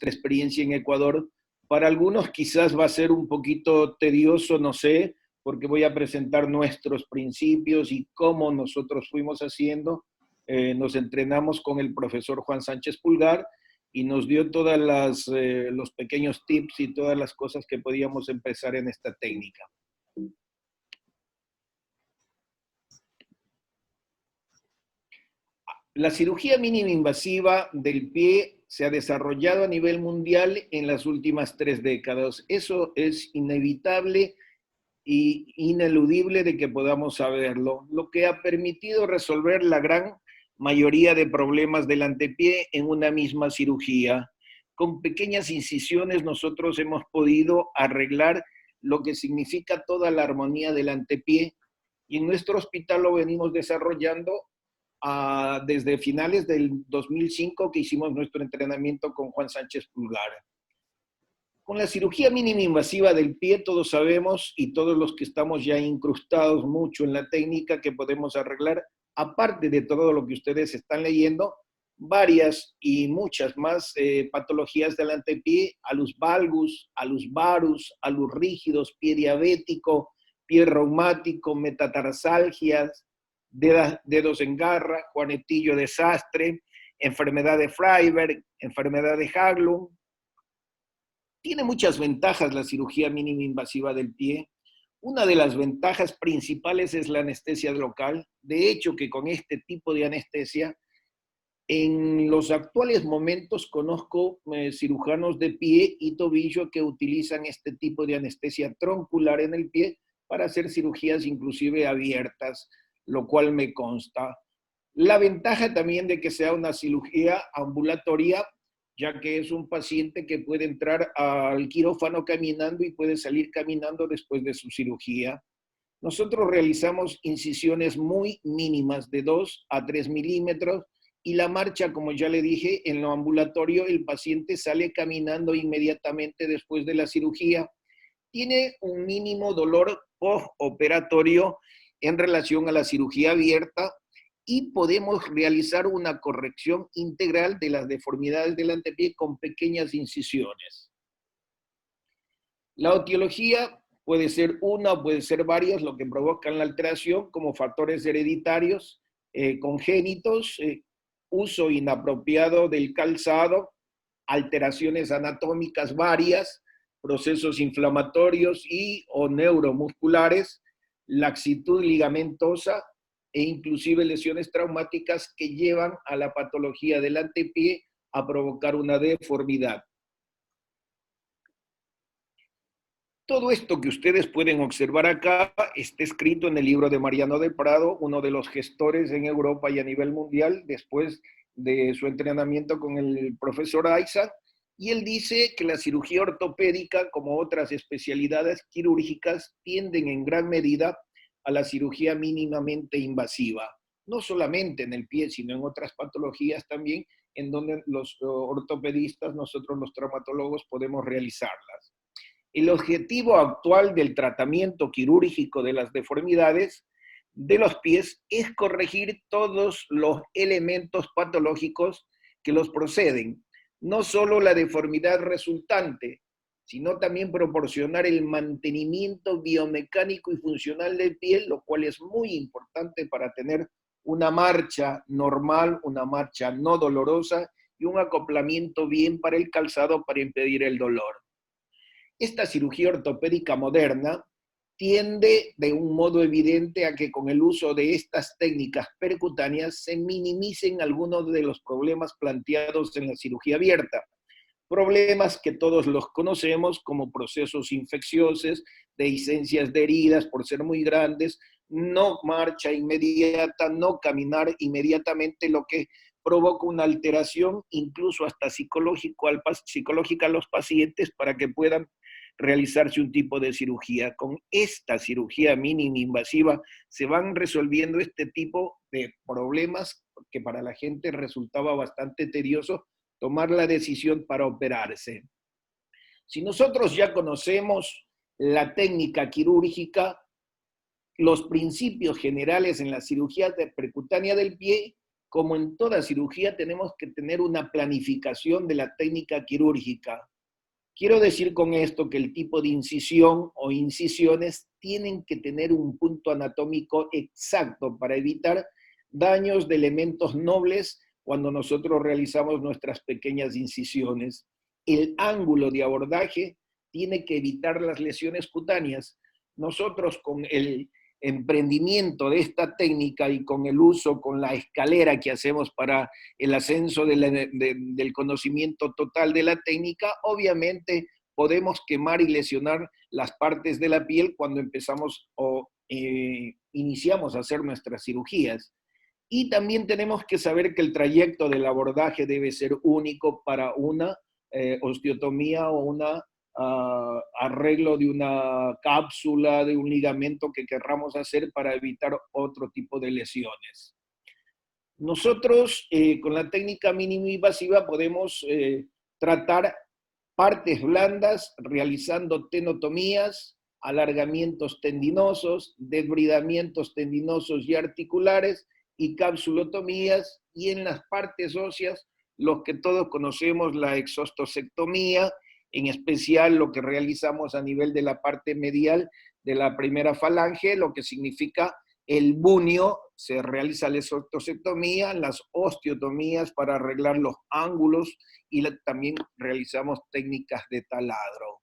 Experiencia en Ecuador. Para algunos quizás va a ser un poquito tedioso, no sé, porque voy a presentar nuestros principios y cómo nosotros fuimos haciendo. Nos entrenamos con el profesor Juan Sánchez Pulgar y nos dio todas los pequeños tips y todas las cosas que podíamos empezar en esta técnica. La cirugía mínima invasiva del pie se ha desarrollado a nivel mundial en las últimas 3 décadas. Eso es inevitable e ineludible de que podamos saberlo, lo que ha permitido resolver la gran mayoría de problemas del antepié en una misma cirugía. Con pequeñas incisiones nosotros hemos podido arreglar lo que significa toda la armonía del antepié y en nuestro hospital lo venimos desarrollando desde finales del 2005 que hicimos nuestro entrenamiento con Juan Sánchez Pulgar. Con la cirugía mínima invasiva del pie todos sabemos y todos los que estamos ya incrustados mucho en la técnica que podemos arreglar, aparte de todo lo que ustedes están leyendo, varias y muchas más patologías del antepié, alus valgus, alus varus, alus rígidos, pie diabético, pie reumático, metatarsalgias, dedos en garra, juanetillo desastre, enfermedad de Freiberg, enfermedad de Haglund. Tiene muchas ventajas la cirugía mínima invasiva del pie. Una de las ventajas principales es la anestesia local. De hecho, que con este tipo de anestesia, en los actuales momentos conozco cirujanos de pie y tobillo que utilizan este tipo de anestesia troncular en el pie para hacer cirugías inclusive abiertas, lo cual me consta. La ventaja también de que sea una cirugía ambulatoria, ya que es un paciente que puede entrar al quirófano caminando y puede salir caminando después de su cirugía. Nosotros realizamos incisiones muy mínimas de 2 a 3 milímetros y la marcha, como ya le dije, en lo ambulatorio el paciente sale caminando inmediatamente después de la cirugía. Tiene un mínimo dolor postoperatorio en relación a la cirugía abierta y podemos realizar una corrección integral de las deformidades del antepié con pequeñas incisiones. La etiología puede ser una o puede ser varias, lo que provocan la alteración, como factores hereditarios, congénitos, uso inapropiado del calzado, alteraciones anatómicas varias, procesos inflamatorios y o neuromusculares, laxitud ligamentosa e inclusive lesiones traumáticas que llevan a la patología del antepié a provocar una deformidad. Todo esto que ustedes pueden observar acá está escrito en el libro de Mariano del Prado, uno de los gestores en Europa y a nivel mundial, después de su entrenamiento con el profesor Isaac, y él dice que la cirugía ortopédica, como otras especialidades quirúrgicas, tienden en gran medida a la cirugía mínimamente invasiva, no solamente en el pie, sino en otras patologías también, en donde los ortopedistas, nosotros los traumatólogos, podemos realizarlas. El objetivo actual del tratamiento quirúrgico de las deformidades de los pies es corregir todos los elementos patológicos que los proceden, no solo la deformidad resultante, sino también proporcionar el mantenimiento biomecánico y funcional del pie, lo cual es muy importante para tener una marcha normal, una marcha no dolorosa y un acoplamiento bien para el calzado para impedir el dolor. Esta cirugía ortopédica moderna tiende de un modo evidente a que con el uso de estas técnicas percutáneas se minimicen algunos de los problemas planteados en la cirugía abierta. Problemas que todos los conocemos como procesos infecciosos, dehiscencias de heridas por ser muy grandes, no marcha inmediata, no caminar inmediatamente, lo que provoca una alteración incluso hasta psicológica a los pacientes para que puedan realizarse un tipo de cirugía. Con esta cirugía mínima invasiva se van resolviendo este tipo de problemas que para la gente resultaba bastante tedioso tomar la decisión para operarse. Si nosotros ya conocemos la técnica quirúrgica, los principios generales en la cirugía percutánea del pie, como en toda cirugía, tenemos que tener una planificación de la técnica quirúrgica. Quiero decir con esto que el tipo de incisión o incisiones tienen que tener un punto anatómico exacto para evitar daños de elementos nobles cuando nosotros realizamos nuestras pequeñas incisiones. El ángulo de abordaje tiene que evitar las lesiones cutáneas. Nosotros con el emprendimiento de esta técnica y con el uso, con la escalera que hacemos para el ascenso del conocimiento total de la técnica, obviamente podemos quemar y lesionar las partes de la piel cuando empezamos o iniciamos a hacer nuestras cirugías. Y también tenemos que saber que el trayecto del abordaje debe ser único para una osteotomía o una arreglo de una cápsula, de un ligamento que querramos hacer para evitar otro tipo de lesiones. Nosotros con la técnica mínimo invasiva podemos tratar partes blandas realizando tenotomías, alargamientos tendinosos, desbridamientos tendinosos y articulares y capsulotomías, y en las partes óseas, los que todos conocemos, la exostosectomía, en especial lo que realizamos a nivel de la parte medial de la primera falange, lo que significa el bunio, se realiza la exostosectomía, las osteotomías para arreglar los ángulos y también realizamos técnicas de taladro.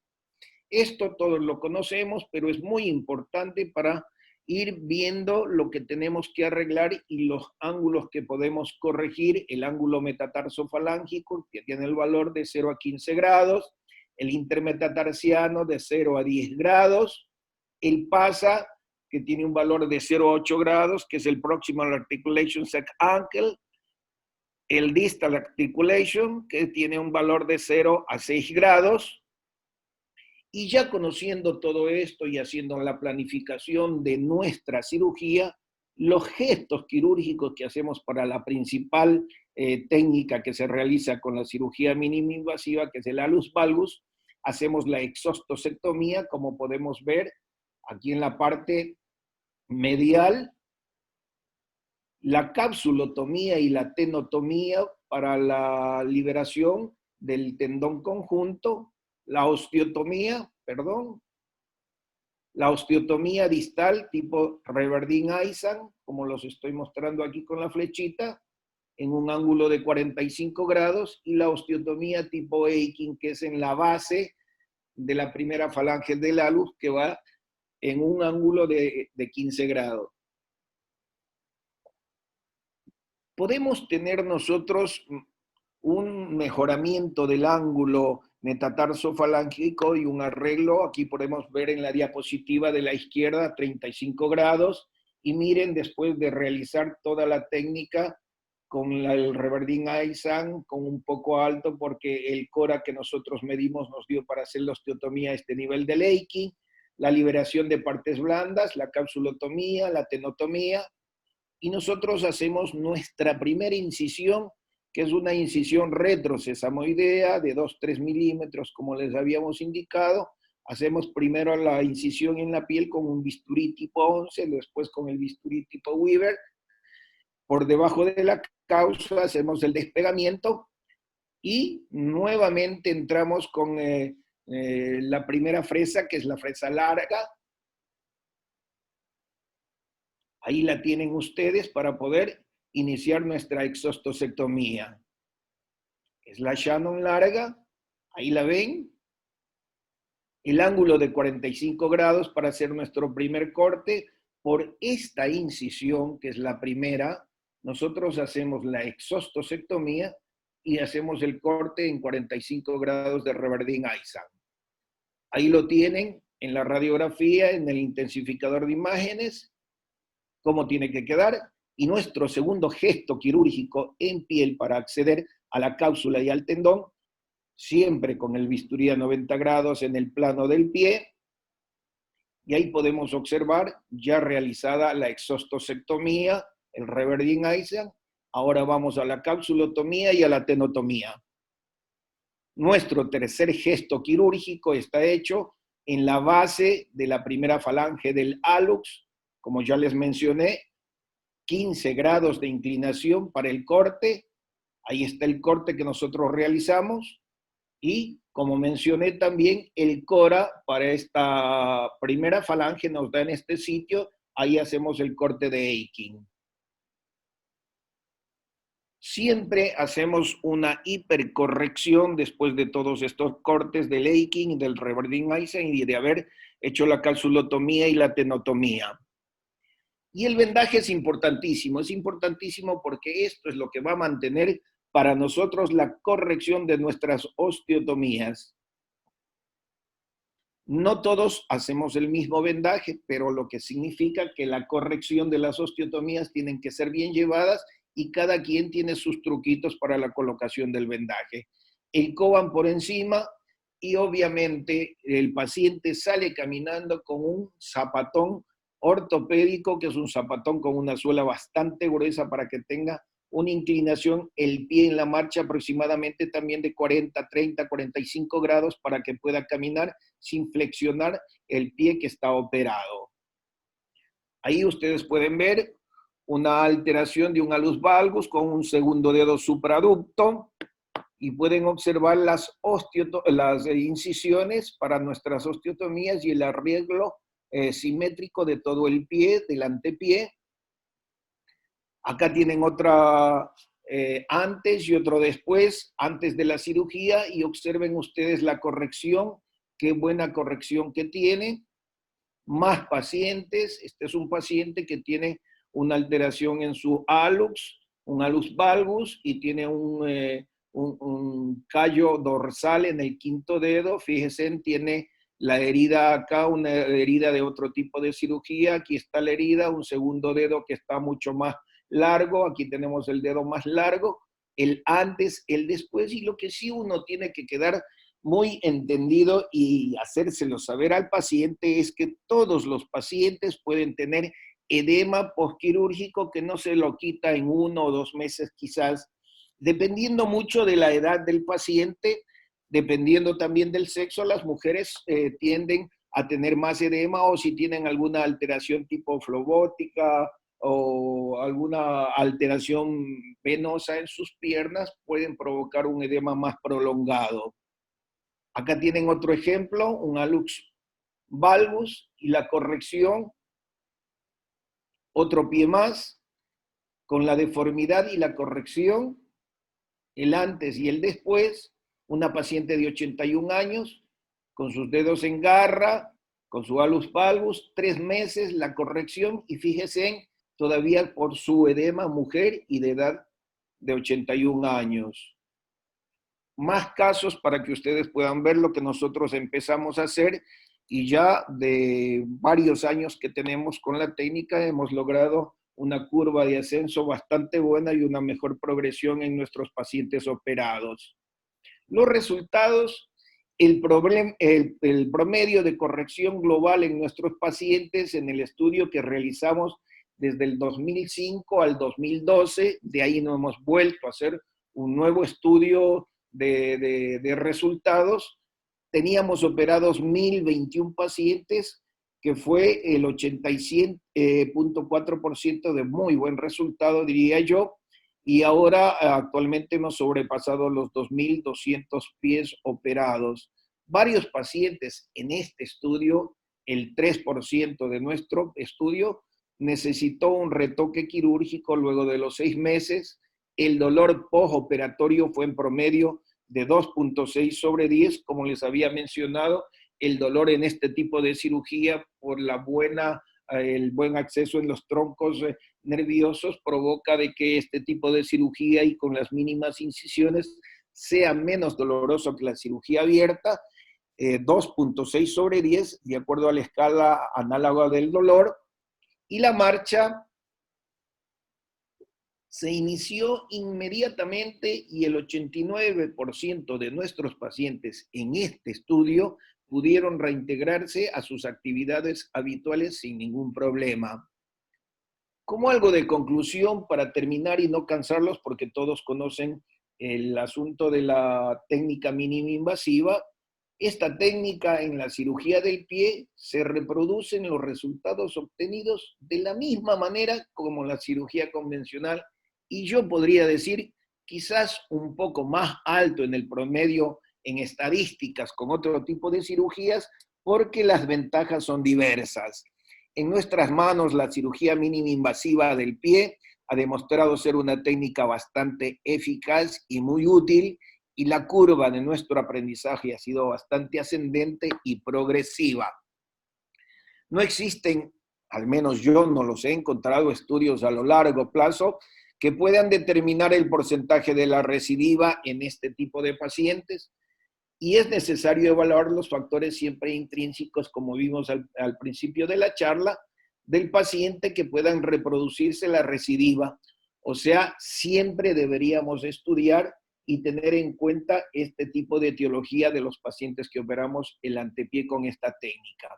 Esto todos lo conocemos, pero es muy importante para ir viendo lo que tenemos que arreglar y los ángulos que podemos corregir. El ángulo metatarsofalángico, que tiene el valor de 0 a 15 grados, el intermetatarsiano de 0 a 10 grados, el PASA, que tiene un valor de 0 a 8 grados, que es el Proximal Articulation Sec Ankle, el Distal Articulation, que tiene un valor de 0 a 6 grados, y ya conociendo todo esto y haciendo la planificación de nuestra cirugía, los gestos quirúrgicos que hacemos para la principal técnica que se realiza con la cirugía mínima invasiva, que es el alus valgus, hacemos la exostosectomía, como podemos ver aquí en la parte medial, la capsulotomía y la tenotomía para la liberación del tendón conjunto, la osteotomía distal tipo Reverdin-Aizan, como los estoy mostrando aquí con la flechita, en un ángulo de 45 grados, y la osteotomía tipo Aikin, que es en la base de la primera falange del alus, que va en un ángulo de 15 grados. Podemos tener nosotros un mejoramiento del ángulo metatarsofalángico y un arreglo, aquí podemos ver en la diapositiva de la izquierda 35 grados, y miren, después de realizar toda la técnica con el Reverdin-Aizan, con un poco alto, porque el cora que nosotros medimos nos dio para hacer la osteotomía a este nivel de Leikin, la liberación de partes blandas, la capsulotomía, la tenotomía, y nosotros hacemos nuestra primera incisión, que es una incisión retrosesamoidea de 2-3 milímetros, como les habíamos indicado. Hacemos primero la incisión en la piel con un bisturí tipo 11, después con el bisturí tipo Weaver. Por debajo de la causa hacemos el despegamiento y nuevamente entramos con la primera fresa, que es la fresa larga. Ahí la tienen ustedes para poder iniciar nuestra exostosectomía. Es la Shannon larga, ahí la ven. El ángulo de 45 grados para hacer nuestro primer corte. Por esta incisión, que es la primera, nosotros hacemos la exostosectomía y hacemos el corte en 45 grados de Reverdin-Aizan. Ahí lo tienen en la radiografía, en el intensificador de imágenes, cómo tiene que quedar. Y nuestro segundo gesto quirúrgico en piel para acceder a la cápsula y al tendón siempre con el bisturí a 90 grados en el plano del pie, y ahí podemos observar ya realizada la exostosectomía, el Reverdin Eisen. Ahora vamos a la capsulotomía y a la tenotomía. Nuestro tercer gesto quirúrgico está hecho en la base de la primera falange del hallux, como ya les mencioné, 15 grados de inclinación para el corte. Ahí está el corte que nosotros realizamos. Y como mencioné también, el cora para esta primera falange nos da en este sitio. Ahí hacemos el corte de Aiking. Siempre hacemos una hipercorrección después de todos estos cortes del Aiking, del Reverdin Eisen y de haber hecho la calzulotomía y la tenotomía. Y el vendaje es importantísimo porque esto es lo que va a mantener para nosotros la corrección de nuestras osteotomías. No todos hacemos el mismo vendaje, pero lo que significa que la corrección de las osteotomías tienen que ser bien llevadas y cada quien tiene sus truquitos para la colocación del vendaje. El Coban por encima y obviamente el paciente sale caminando con un zapatón ortopédico, que es un zapatón con una suela bastante gruesa para que tenga una inclinación, el pie en la marcha aproximadamente también de 40, 30, 45 grados para que pueda caminar sin flexionar el pie que está operado. Ahí ustedes pueden ver una alteración de un hallux valgus con un segundo dedo supraducto y pueden observar las incisiones para nuestras osteotomías y el arreglo simétrico de todo el pie, del antepié. Acá tienen otra antes y otro después, antes de la cirugía, y observen ustedes la corrección, qué buena corrección que tiene. Más pacientes, este es un paciente que tiene una alteración en su hallux, un hallux valgus, y tiene un callo dorsal en el quinto dedo. Fíjense, tiene la herida acá, una herida de otro tipo de cirugía. Aquí está la herida, un segundo dedo que está mucho más largo. Aquí tenemos el dedo más largo, el antes, el después, y lo que sí uno tiene que quedar muy entendido y hacérselo saber al paciente es que todos los pacientes pueden tener edema postquirúrgico que no se lo quita en 1 o 2 meses quizás, dependiendo mucho de la edad del paciente, dependiendo también del sexo. Las mujeres tienden a tener más edema, o si tienen alguna alteración tipo flebótica o alguna alteración venosa en sus piernas, pueden provocar un edema más prolongado. Acá tienen otro ejemplo, un hallux valgus y la corrección, otro pie más, con la deformidad y la corrección, el antes y el después, una paciente de 81 años, con sus dedos en garra, con su hallux valgus, 3 meses, la corrección, y fíjese en, todavía por su edema, mujer y de edad de 81 años. Más casos para que ustedes puedan ver lo que nosotros empezamos a hacer, y ya de varios años que tenemos con la técnica hemos logrado una curva de ascenso bastante buena y una mejor progresión en nuestros pacientes operados. Los resultados, el promedio de corrección global en nuestros pacientes en el estudio que realizamos desde el 2005 al 2012, de ahí no hemos vuelto a hacer un nuevo estudio de resultados. Teníamos operados 1.021 pacientes, que fue el 87.4% de muy buen resultado, diría yo, y ahora actualmente hemos sobrepasado los 2.200 pies operados. Varios pacientes en este estudio, el 3% de nuestro estudio, necesitó un retoque quirúrgico luego de los 6 meses. El dolor postoperatorio fue en promedio de 2.6 sobre 10, como les había mencionado. El dolor en este tipo de cirugía, por el buen acceso en los troncos nerviosos, provoca de que este tipo de cirugía y con las mínimas incisiones sea menos doloroso que la cirugía abierta. 2.6 sobre 10, de acuerdo a la escala análoga del dolor. Y la marcha se inició inmediatamente y el 89% de nuestros pacientes en este estudio pudieron reintegrarse a sus actividades habituales sin ningún problema. Como algo de conclusión, para terminar y no cansarlos, porque todos conocen el asunto de la técnica mínima invasiva, esta técnica en la cirugía del pie se reproducen los resultados obtenidos de la misma manera como la cirugía convencional y yo podría decir quizás un poco más alto en el promedio en estadísticas con otro tipo de cirugías porque las ventajas son diversas. En nuestras manos, la cirugía mínima invasiva del pie ha demostrado ser una técnica bastante eficaz y muy útil, y la curva de nuestro aprendizaje ha sido bastante ascendente y progresiva. No existen, al menos yo no los he encontrado, estudios a lo largo plazo que puedan determinar el porcentaje de la recidiva en este tipo de pacientes, y es necesario evaluar los factores siempre intrínsecos, como vimos al principio de la charla, del paciente que puedan reproducirse la recidiva. O sea, siempre deberíamos estudiar y tener en cuenta este tipo de etiología de los pacientes que operamos el antepié con esta técnica.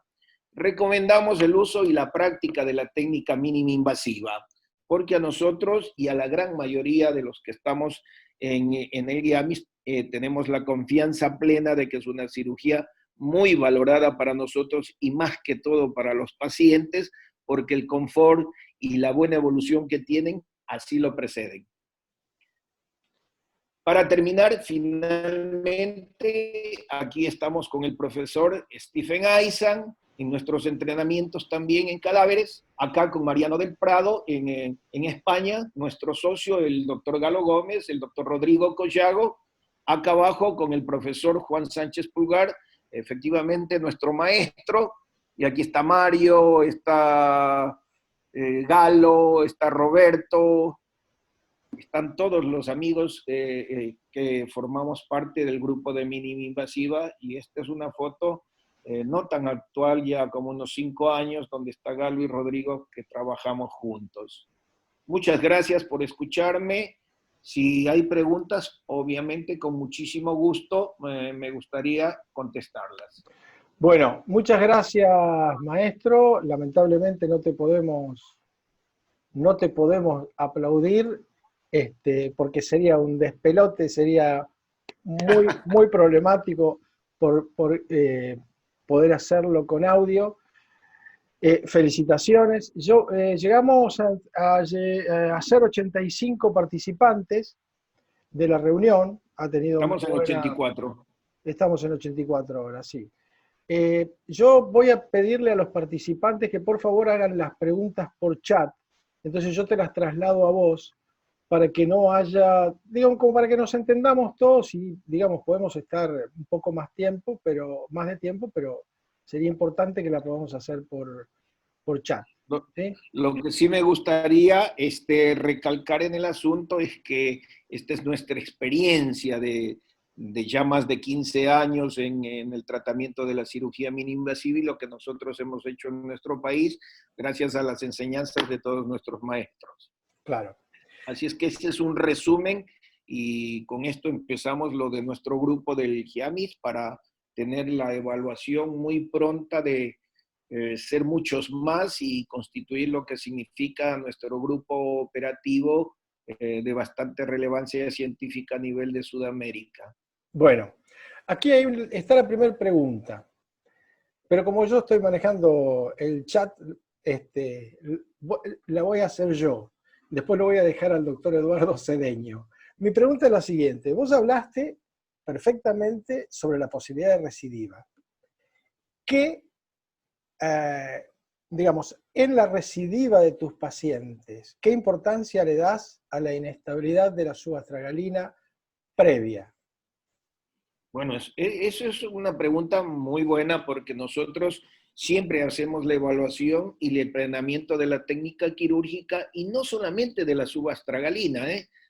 Recomendamos el uso y la práctica de la técnica mínima invasiva, porque a nosotros y a la gran mayoría de los que estamos en el IAMIS tenemos la confianza plena de que es una cirugía muy valorada para nosotros y más que todo para los pacientes, porque el confort y la buena evolución que tienen así lo preceden. Para terminar, finalmente, aquí estamos con el profesor Stephen Aysan, en nuestros entrenamientos también en cadáveres, acá con Mariano del Prado en España, nuestro socio, el doctor Galo Gómez, el doctor Rodrigo Collago, acá abajo con el profesor Juan Sánchez Pulgar, efectivamente nuestro maestro, y aquí está Mario, está Galo, está Roberto, están todos los amigos que formamos parte del grupo de mínima invasiva, y esta es una foto no tan actual, ya como unos 5 años, donde está Galo y Rodrigo, que trabajamos juntos. Muchas gracias por escucharme. Si hay preguntas, obviamente con muchísimo gusto me gustaría contestarlas. Bueno, muchas gracias, maestro. Lamentablemente no te podemos aplaudir, porque sería un despelote, sería muy problemático poder hacerlo con audio. Felicitaciones. Llegamos a ser 85 participantes de la reunión. Ha tenido Estamos en 84. Estamos en 84 horas, sí. Yo voy a pedirle a los participantes que por favor hagan las preguntas por chat. Entonces yo te las traslado a vos para que no haya, digamos, como para que nos entendamos todos y, digamos, podemos estar un poco más de tiempo, pero sería importante que la podamos hacer por chat. ¿Sí? Lo que sí me gustaría recalcar en el asunto es que esta es nuestra experiencia de ya más de 15 años en el tratamiento de la cirugía mínima invasiva y lo que nosotros hemos hecho en nuestro país gracias a las enseñanzas de todos nuestros maestros. Claro. Así es que este es un resumen y con esto empezamos lo de nuestro grupo del GIAMIS para tener la evaluación muy pronta de ser muchos más y constituir lo que significa nuestro grupo operativo de bastante relevancia científica a nivel de Sudamérica. Bueno, aquí está la primera pregunta, pero como yo estoy manejando el chat, la voy a hacer yo. Después lo voy a dejar al doctor Eduardo Cedeño. Mi pregunta es la siguiente. Vos hablaste perfectamente sobre la posibilidad de recidiva. ¿Qué, digamos, en la recidiva de tus pacientes, qué importancia le das a la inestabilidad de la subastragalina previa? Bueno, eso es una pregunta muy buena porque nosotros siempre hacemos la evaluación y el entrenamiento de la técnica quirúrgica y no solamente de la subastragalina,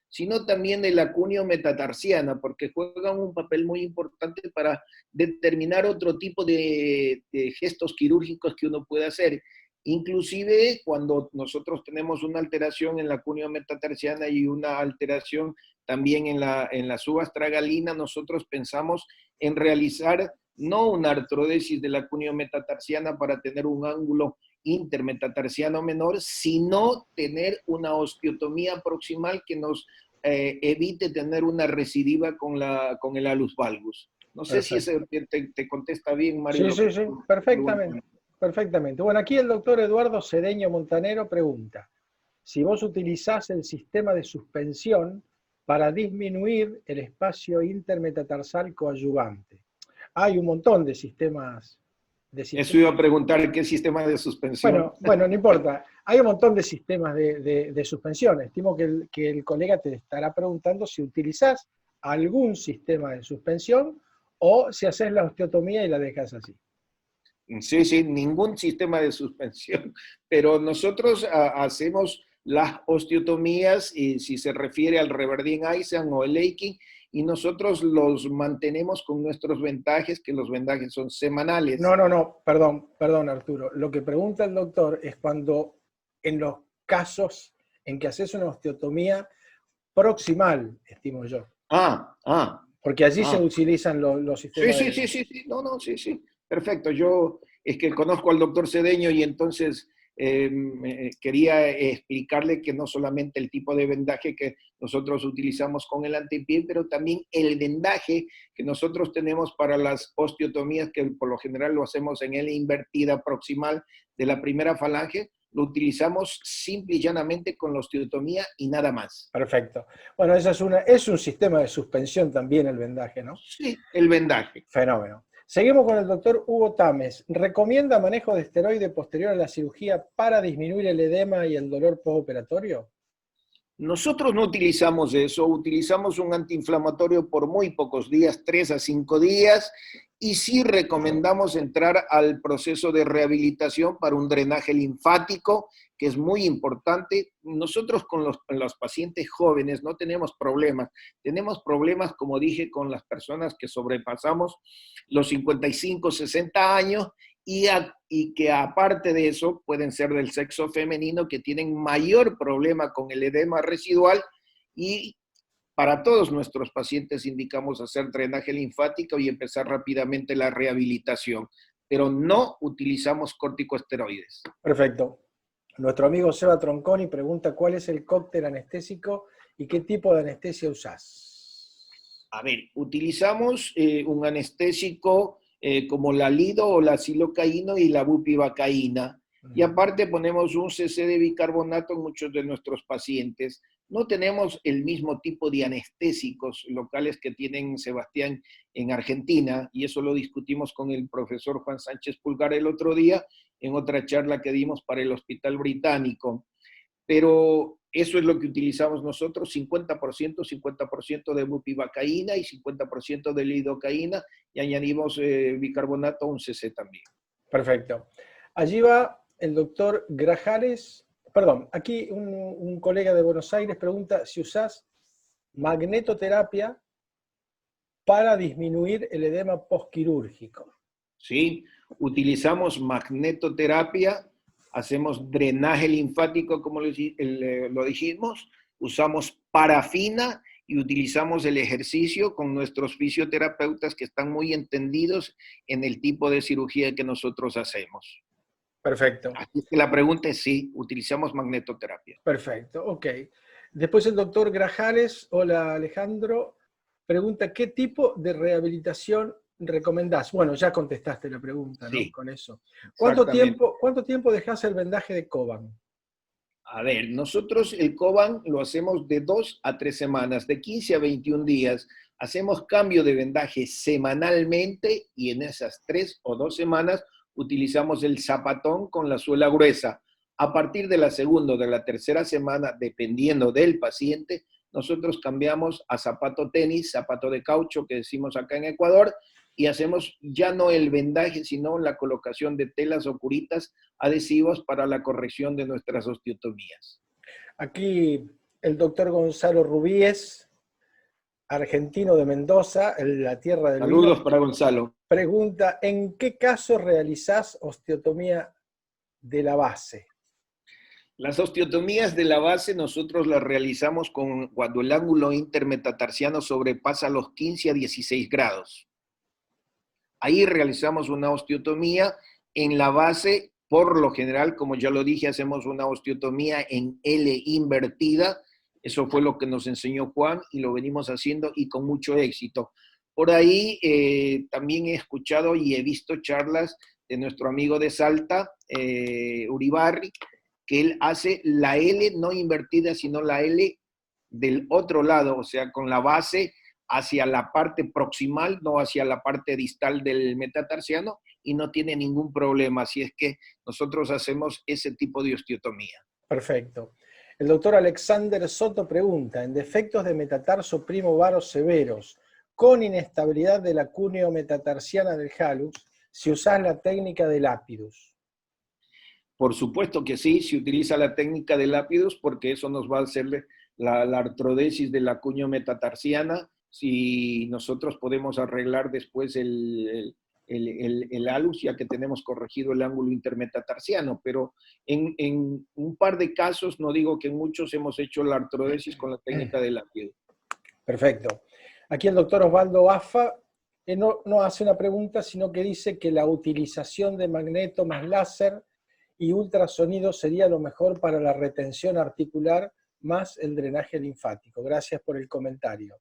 sino también de la cuneo metatarsiana, porque juegan un papel muy importante para determinar otro tipo de gestos quirúrgicos que uno puede hacer. Inclusive cuando nosotros tenemos una alteración en la cuneo metatarsiana y una alteración también en la subastragalina, nosotros pensamos en realizar no una artrodesis de la cuneo metatarsiana para tener un ángulo intermetatarsiano menor, sino tener una osteotomía proximal que nos evite tener una recidiva con el alus valgus. No sé si eso Perfecto. te contesta bien, Mario, Sí, lo que sí, sí, perfectamente. Perfectamente. Bueno, aquí el doctor Eduardo Cedeño Montanero pregunta, si vos utilizás el sistema de suspensión para disminuir el espacio intermetatarsal coadyuvante. Hay un montón de sistemas de Eso iba a preguntar qué sistema de suspensión. bueno, no importa. Hay un montón de sistemas de suspensión. Estimo que el colega te estará preguntando si utilizás algún sistema de suspensión o si haces la osteotomía y la dejas así. Sí, sí, ningún sistema de suspensión, pero nosotros hacemos las osteotomías, y si se refiere al Reverdin Eisen o el Leiking, y nosotros los mantenemos con nuestros vendajes, que los vendajes son semanales. No, perdón Arturo. Lo que pregunta el doctor es cuando en los casos en que haces una osteotomía proximal, estimo yo, Ah, ah, porque allí se ah. utilizan los Sí, sistemas sí, de... sí, sí, sí, no, no, sí, sí, perfecto. Yo es que conozco al doctor Cedeño y entonces quería explicarle que no solamente el tipo de vendaje que nosotros utilizamos con el antepié, pero también el vendaje que nosotros tenemos para las osteotomías, que por lo general lo hacemos en L invertida proximal de la primera falange, lo utilizamos simple y llanamente con la osteotomía y nada más. Perfecto. Bueno, es un sistema de suspensión también el vendaje, ¿no? Sí, el vendaje. Fenómeno. Seguimos con el doctor Hugo Tames. ¿Recomienda manejo de esteroide posterior a la cirugía para disminuir el edema y el dolor postoperatorio? Nosotros no utilizamos eso, utilizamos un antiinflamatorio por muy pocos días, 3 a 5 días, y sí recomendamos entrar al proceso de rehabilitación para un drenaje linfático, que es muy importante. Nosotros con los pacientes jóvenes no tenemos problemas, como dije, con las personas que sobrepasamos los 55, 60 años, y que aparte de eso pueden ser del sexo femenino que tienen mayor problema con el edema residual, y para todos nuestros pacientes indicamos hacer drenaje linfático y empezar rápidamente la rehabilitación, pero no utilizamos corticosteroides. Perfecto. Nuestro amigo Seba Tronconi pregunta cuál es el cóctel anestésico y qué tipo de anestesia usás. A ver, utilizamos un anestésico como la lido o la silocaína y la bupivacaína. Y aparte ponemos un cc de bicarbonato en muchos de nuestros pacientes. No tenemos el mismo tipo de anestésicos locales que tienen Sebastián en Argentina, y eso lo discutimos con el profesor Juan Sánchez Pulgar el otro día en otra charla que dimos para el Hospital Británico. Pero eso es lo que utilizamos nosotros, 50% de bupivacaína y 50% de lidocaína, y añadimos bicarbonato, un cc también. Perfecto. Allí va el doctor Grajales. Perdón, aquí un colega de Buenos Aires pregunta si usás magnetoterapia para disminuir el edema postquirúrgico. ¿Sí? Utilizamos magnetoterapia, hacemos drenaje linfático, como lo dijimos, usamos parafina y utilizamos el ejercicio con nuestros fisioterapeutas que están muy entendidos en el tipo de cirugía que nosotros hacemos. Perfecto. Así que la pregunta es sí, utilizamos magnetoterapia. Perfecto, ok. Después el doctor Grajales, hola Alejandro, pregunta ¿qué tipo de rehabilitación recomendás? Bueno, ya contestaste la pregunta, ¿no? Sí, Con eso. exactamente. ¿Cuánto tiempo dejás el vendaje de Coban? A ver, nosotros el Coban lo hacemos de 2 a 3 semanas, de 15 a 21 días. Hacemos cambio de vendaje semanalmente y en esas 3 o 2 semanas utilizamos el zapatón con la suela gruesa. A partir de la segunda o de la tercera semana, dependiendo del paciente, nosotros cambiamos a zapato tenis, zapato de caucho que decimos acá en Ecuador, y hacemos ya no el vendaje, sino la colocación de telas o curitas adhesivos para la corrección de nuestras osteotomías. Aquí el doctor Gonzalo Rubíes, argentino de Mendoza, la tierra del vino, Saludos para Gonzalo. pregunta, ¿en qué caso realizás osteotomía de la base? Las osteotomías de la base nosotros las realizamos cuando el ángulo intermetatarsiano sobrepasa los 15 a 16 grados. Ahí realizamos una osteotomía en la base. Por lo general, como ya lo dije, hacemos una osteotomía en L invertida. Eso fue lo que nos enseñó Juan y lo venimos haciendo y con mucho éxito. Por ahí también he escuchado y he visto charlas de nuestro amigo de Salta, Uribarri, que él hace la L no invertida, sino la L del otro lado, o sea, con la base hacia la parte proximal, no hacia la parte distal del metatarsiano, y no tiene ningún problema. Así es que nosotros hacemos ese tipo de osteotomía. Perfecto. El doctor Alexander Soto pregunta, en defectos de metatarso primo varos severos, con inestabilidad de la cúneo metatarsiana del hallux, si usás la técnica de Lapidus. Por supuesto que sí, se utiliza la técnica de Lapidus porque eso nos va a hacer la artrodesis de la cuña metatarsiana. Si nosotros podemos arreglar después el alus, ya que tenemos corregido el ángulo intermetatarsiano, pero en un par de casos, no digo que en muchos, hemos hecho la artrodesis con la técnica de Lapidus. Perfecto. Aquí el doctor Osvaldo Afa no hace una pregunta, sino que dice que la utilización de magneto más láser y ultrasonido sería lo mejor para la retención articular más el drenaje linfático. Gracias por el comentario.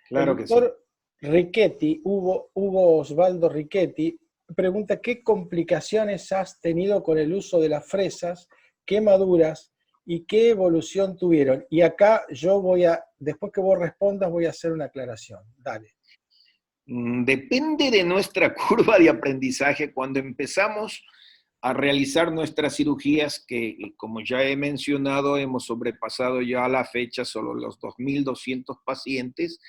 Claro El que sí. doctor Riquetti, Hugo Osvaldo Riquetti, pregunta qué complicaciones has tenido con el uso de las fresas, quemaduras y qué evolución tuvieron. Y acá yo después que vos respondas, voy a hacer una aclaración. Dale. Depende de nuestra curva de aprendizaje. Cuando empezamos a realizar nuestras cirugías, que como ya he mencionado, hemos sobrepasado ya a la fecha solo los 2.200 pacientes,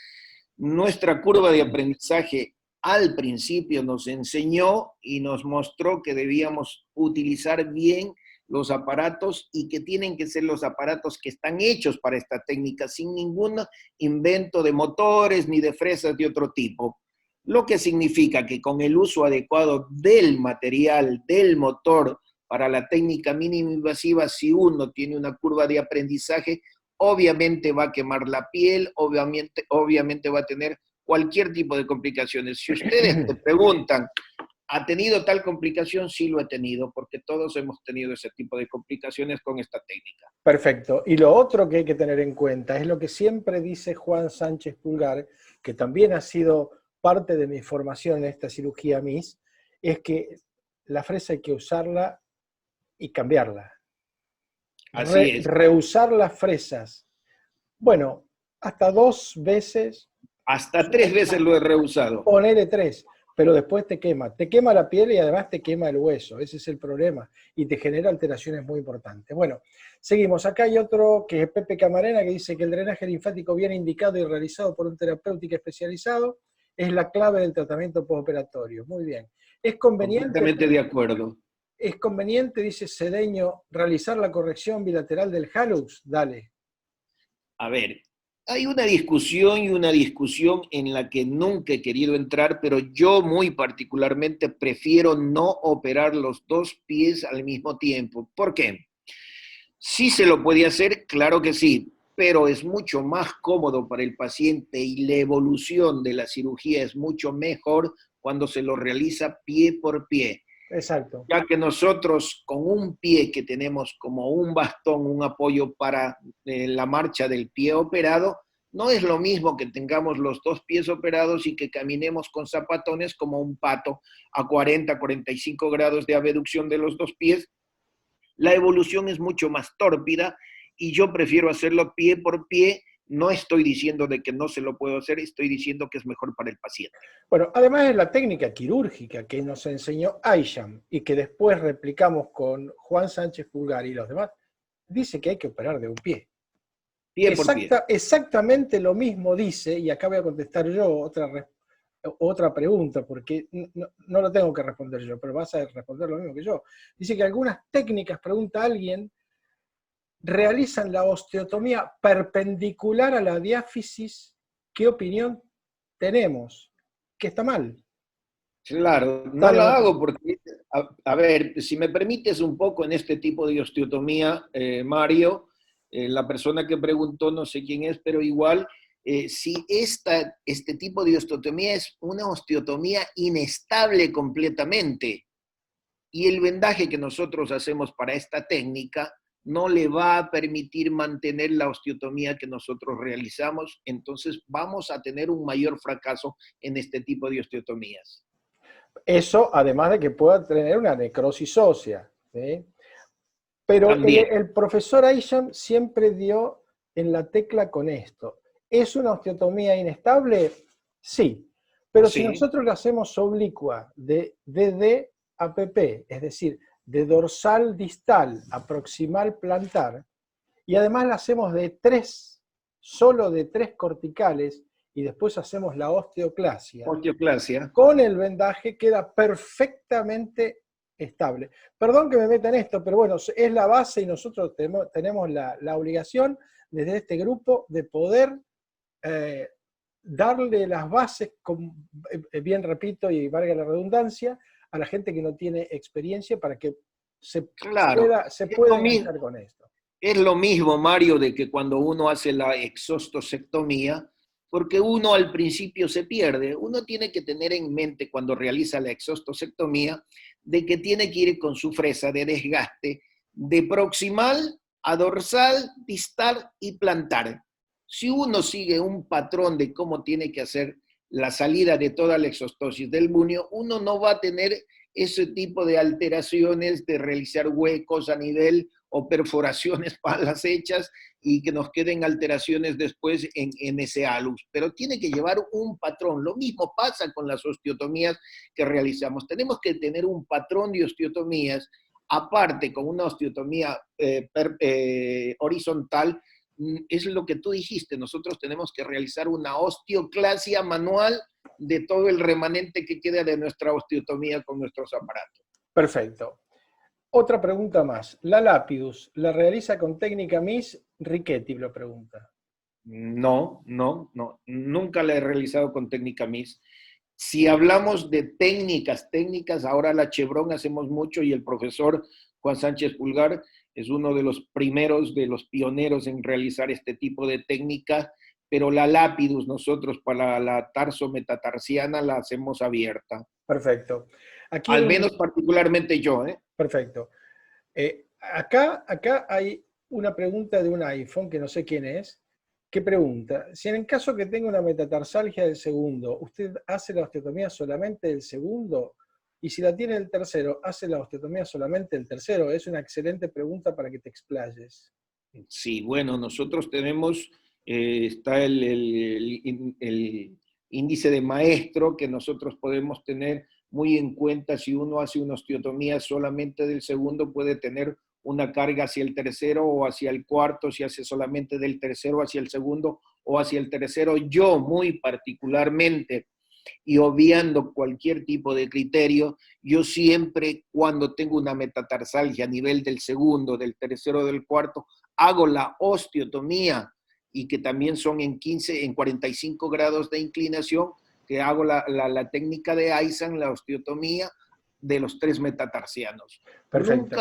nuestra curva de aprendizaje al principio nos enseñó y nos mostró que debíamos utilizar bien los aparatos y que tienen que ser los aparatos que están hechos para esta técnica, sin ningún invento de motores ni de fresas de otro tipo. Lo que significa que con el uso adecuado del material, del motor, para la técnica mínimo invasiva, si uno tiene una curva de aprendizaje, obviamente va a quemar la piel, obviamente va a tener cualquier tipo de complicaciones. Si ustedes te preguntan, ¿ha tenido tal complicación? Sí lo he tenido, porque todos hemos tenido ese tipo de complicaciones con esta técnica. Perfecto. Y lo otro que hay que tener en cuenta es lo que siempre dice Juan Sánchez Pulgar, que también ha sido parte de mi formación en esta cirugía MIS, es que la fresa hay que usarla y cambiarla. Así es. Reusar las fresas. Bueno, hasta 2 veces. Hasta 3 veces lo he rehusado. Ponele 3, pero después te quema la piel y además te quema el hueso, ese es el problema, y te genera alteraciones muy importantes. Bueno, seguimos, acá hay otro que es Pepe Camarena, que dice que el drenaje linfático bien indicado y realizado por un terapéutico especializado es la clave del tratamiento postoperatorio. Muy bien. ¿Es conveniente? Completamente de acuerdo. ¿Es conveniente, dice Cedeño, realizar la corrección bilateral del hallux? Dale. A ver, hay una discusión en la que nunca he querido entrar, pero yo muy particularmente prefiero no operar los 2 pies al mismo tiempo. ¿Por qué? Sí se lo puede hacer, claro que sí, pero es mucho más cómodo para el paciente y la evolución de la cirugía es mucho mejor cuando se lo realiza pie por pie. Exacto. Ya que nosotros con un pie que tenemos como un bastón, un apoyo para la marcha del pie operado, no es lo mismo que tengamos los 2 pies operados y que caminemos con zapatones como un pato a 40, 45 grados de abducción de los 2 pies. La evolución es mucho más tórpida y yo prefiero hacerlo pie por pie. No estoy diciendo de que no se lo puedo hacer, estoy diciendo que es mejor para el paciente. Bueno, además de la técnica quirúrgica que nos enseñó Aisham y que después replicamos con Juan Sánchez Pulgar y los demás, dice que hay que operar de un pie. Pie por pie. Exactamente lo mismo dice, y acá voy a contestar yo otra pregunta, porque no lo tengo que responder yo, pero vas a responder lo mismo que yo. Dice que algunas técnicas, pregunta alguien, realizan la osteotomía perpendicular a la diáfisis. ¿Qué opinión tenemos? Que está mal. Claro, no Dale, la hago porque A ver, si me permites un poco en este tipo de osteotomía, Mario, la persona que preguntó, no sé quién es, pero igual, si este tipo de osteotomía es una osteotomía inestable completamente, y el vendaje que nosotros hacemos para esta técnica no le va a permitir mantener la osteotomía que nosotros realizamos, entonces vamos a tener un mayor fracaso en este tipo de osteotomías. Eso, además de que pueda tener una necrosis ósea, ¿sí? Pero También, el profesor Aisham siempre dio en la tecla con esto. ¿Es una osteotomía inestable? Sí. Pero si sí, nosotros la hacemos oblicua de DD a PP, es decir, de dorsal distal a proximal plantar, y además la hacemos de tres, solo de tres corticales, y después hacemos la osteoclasia, osteoclasia. con el vendaje queda perfectamente estable. Perdón que me meta en esto, pero bueno, es la base y nosotros tenemos la obligación desde este grupo de poder eh, darle las bases, bien repito y valga la redundancia, a la gente que no tiene experiencia para que se Claro, se es pueda lo mismo, enganchar con esto. es lo mismo, Mario, de que cuando uno hace la exostosectomía, porque uno al principio se pierde. Uno tiene que tener en mente cuando realiza la exostosectomía de que tiene que ir con su fresa de desgaste de proximal a dorsal, distal y plantar. Si uno sigue un patrón de cómo tiene que hacer la salida de toda la exostosis del bunio, uno no va a tener ese tipo de alteraciones de realizar huecos a nivel o perforaciones malas hechas y que nos queden alteraciones después en ese alus. Pero tiene que llevar un patrón. Lo mismo pasa con las osteotomías que realizamos. Tenemos que tener un patrón de osteotomías, aparte con una osteotomía horizontal, es lo que tú dijiste, nosotros tenemos que realizar una osteoclasia manual de todo el remanente que queda de nuestra osteotomía con nuestros aparatos. Perfecto. Otra pregunta más. ¿La Lapidus la realiza con técnica MIS? Riquetti lo pregunta. No, no, no, nunca la he realizado con técnica MIS. Si hablamos de técnicas, ahora la Chevron hacemos mucho y el profesor Juan Sánchez Pulgar es uno de los primeros, de los pioneros en realizar este tipo de técnica, pero la Lapidus nosotros para la tarso-metatarsiana la hacemos abierta. Perfecto. Aquí Al menos particularmente yo, ¿eh? perfecto. Acá hay una pregunta de un iPhone, que no sé quién es, que pregunta, si en el caso que tenga una metatarsalgia del segundo, ¿usted hace la osteotomía solamente del segundo? Y si la tiene el tercero, ¿hace la osteotomía solamente del tercero? Es una excelente pregunta para que te explayes. Sí, bueno, nosotros tenemos, está el índice de maestro que nosotros podemos tener muy en cuenta. Si uno hace una osteotomía solamente del segundo, puede tener una carga hacia el tercero o hacia el cuarto, si hace solamente del tercero hacia el segundo o hacia el tercero. Yo muy particularmente, y obviando cualquier tipo de criterio, yo siempre cuando tengo una metatarsalgia a nivel del segundo, del tercero, del cuarto, hago la osteotomía y que también son en 15, en 45 grados de inclinación, que hago la técnica de Aisan, la osteotomía de los tres metatarsianos. Perfecto.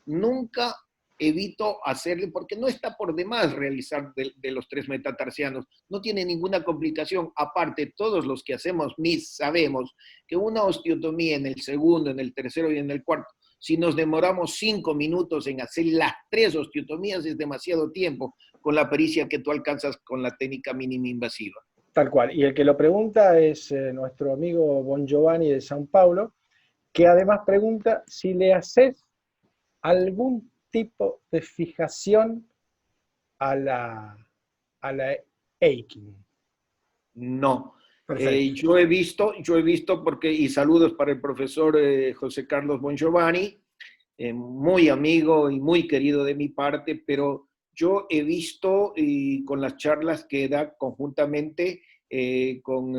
Nunca evito hacerle, porque no está por demás realizar de los tres metatarsianos, no tiene ninguna complicación. Aparte, todos los que hacemos MIS sabemos que una osteotomía en el segundo, en el tercero y en el cuarto, si nos demoramos 5 minutos en hacer las tres osteotomías es demasiado tiempo con la pericia que tú alcanzas con la técnica mínima invasiva. Tal cual. Y el que lo pregunta es nuestro amigo Bon Giovanni de San Paulo, que además pregunta si le haces algún tipo de fijación a a la Aiking. No. Perfecto. Yo he visto porque, y saludos para el profesor José Carlos Bongiovanni, muy amigo y muy querido de mi parte, pero yo he visto y con las charlas que da conjuntamente con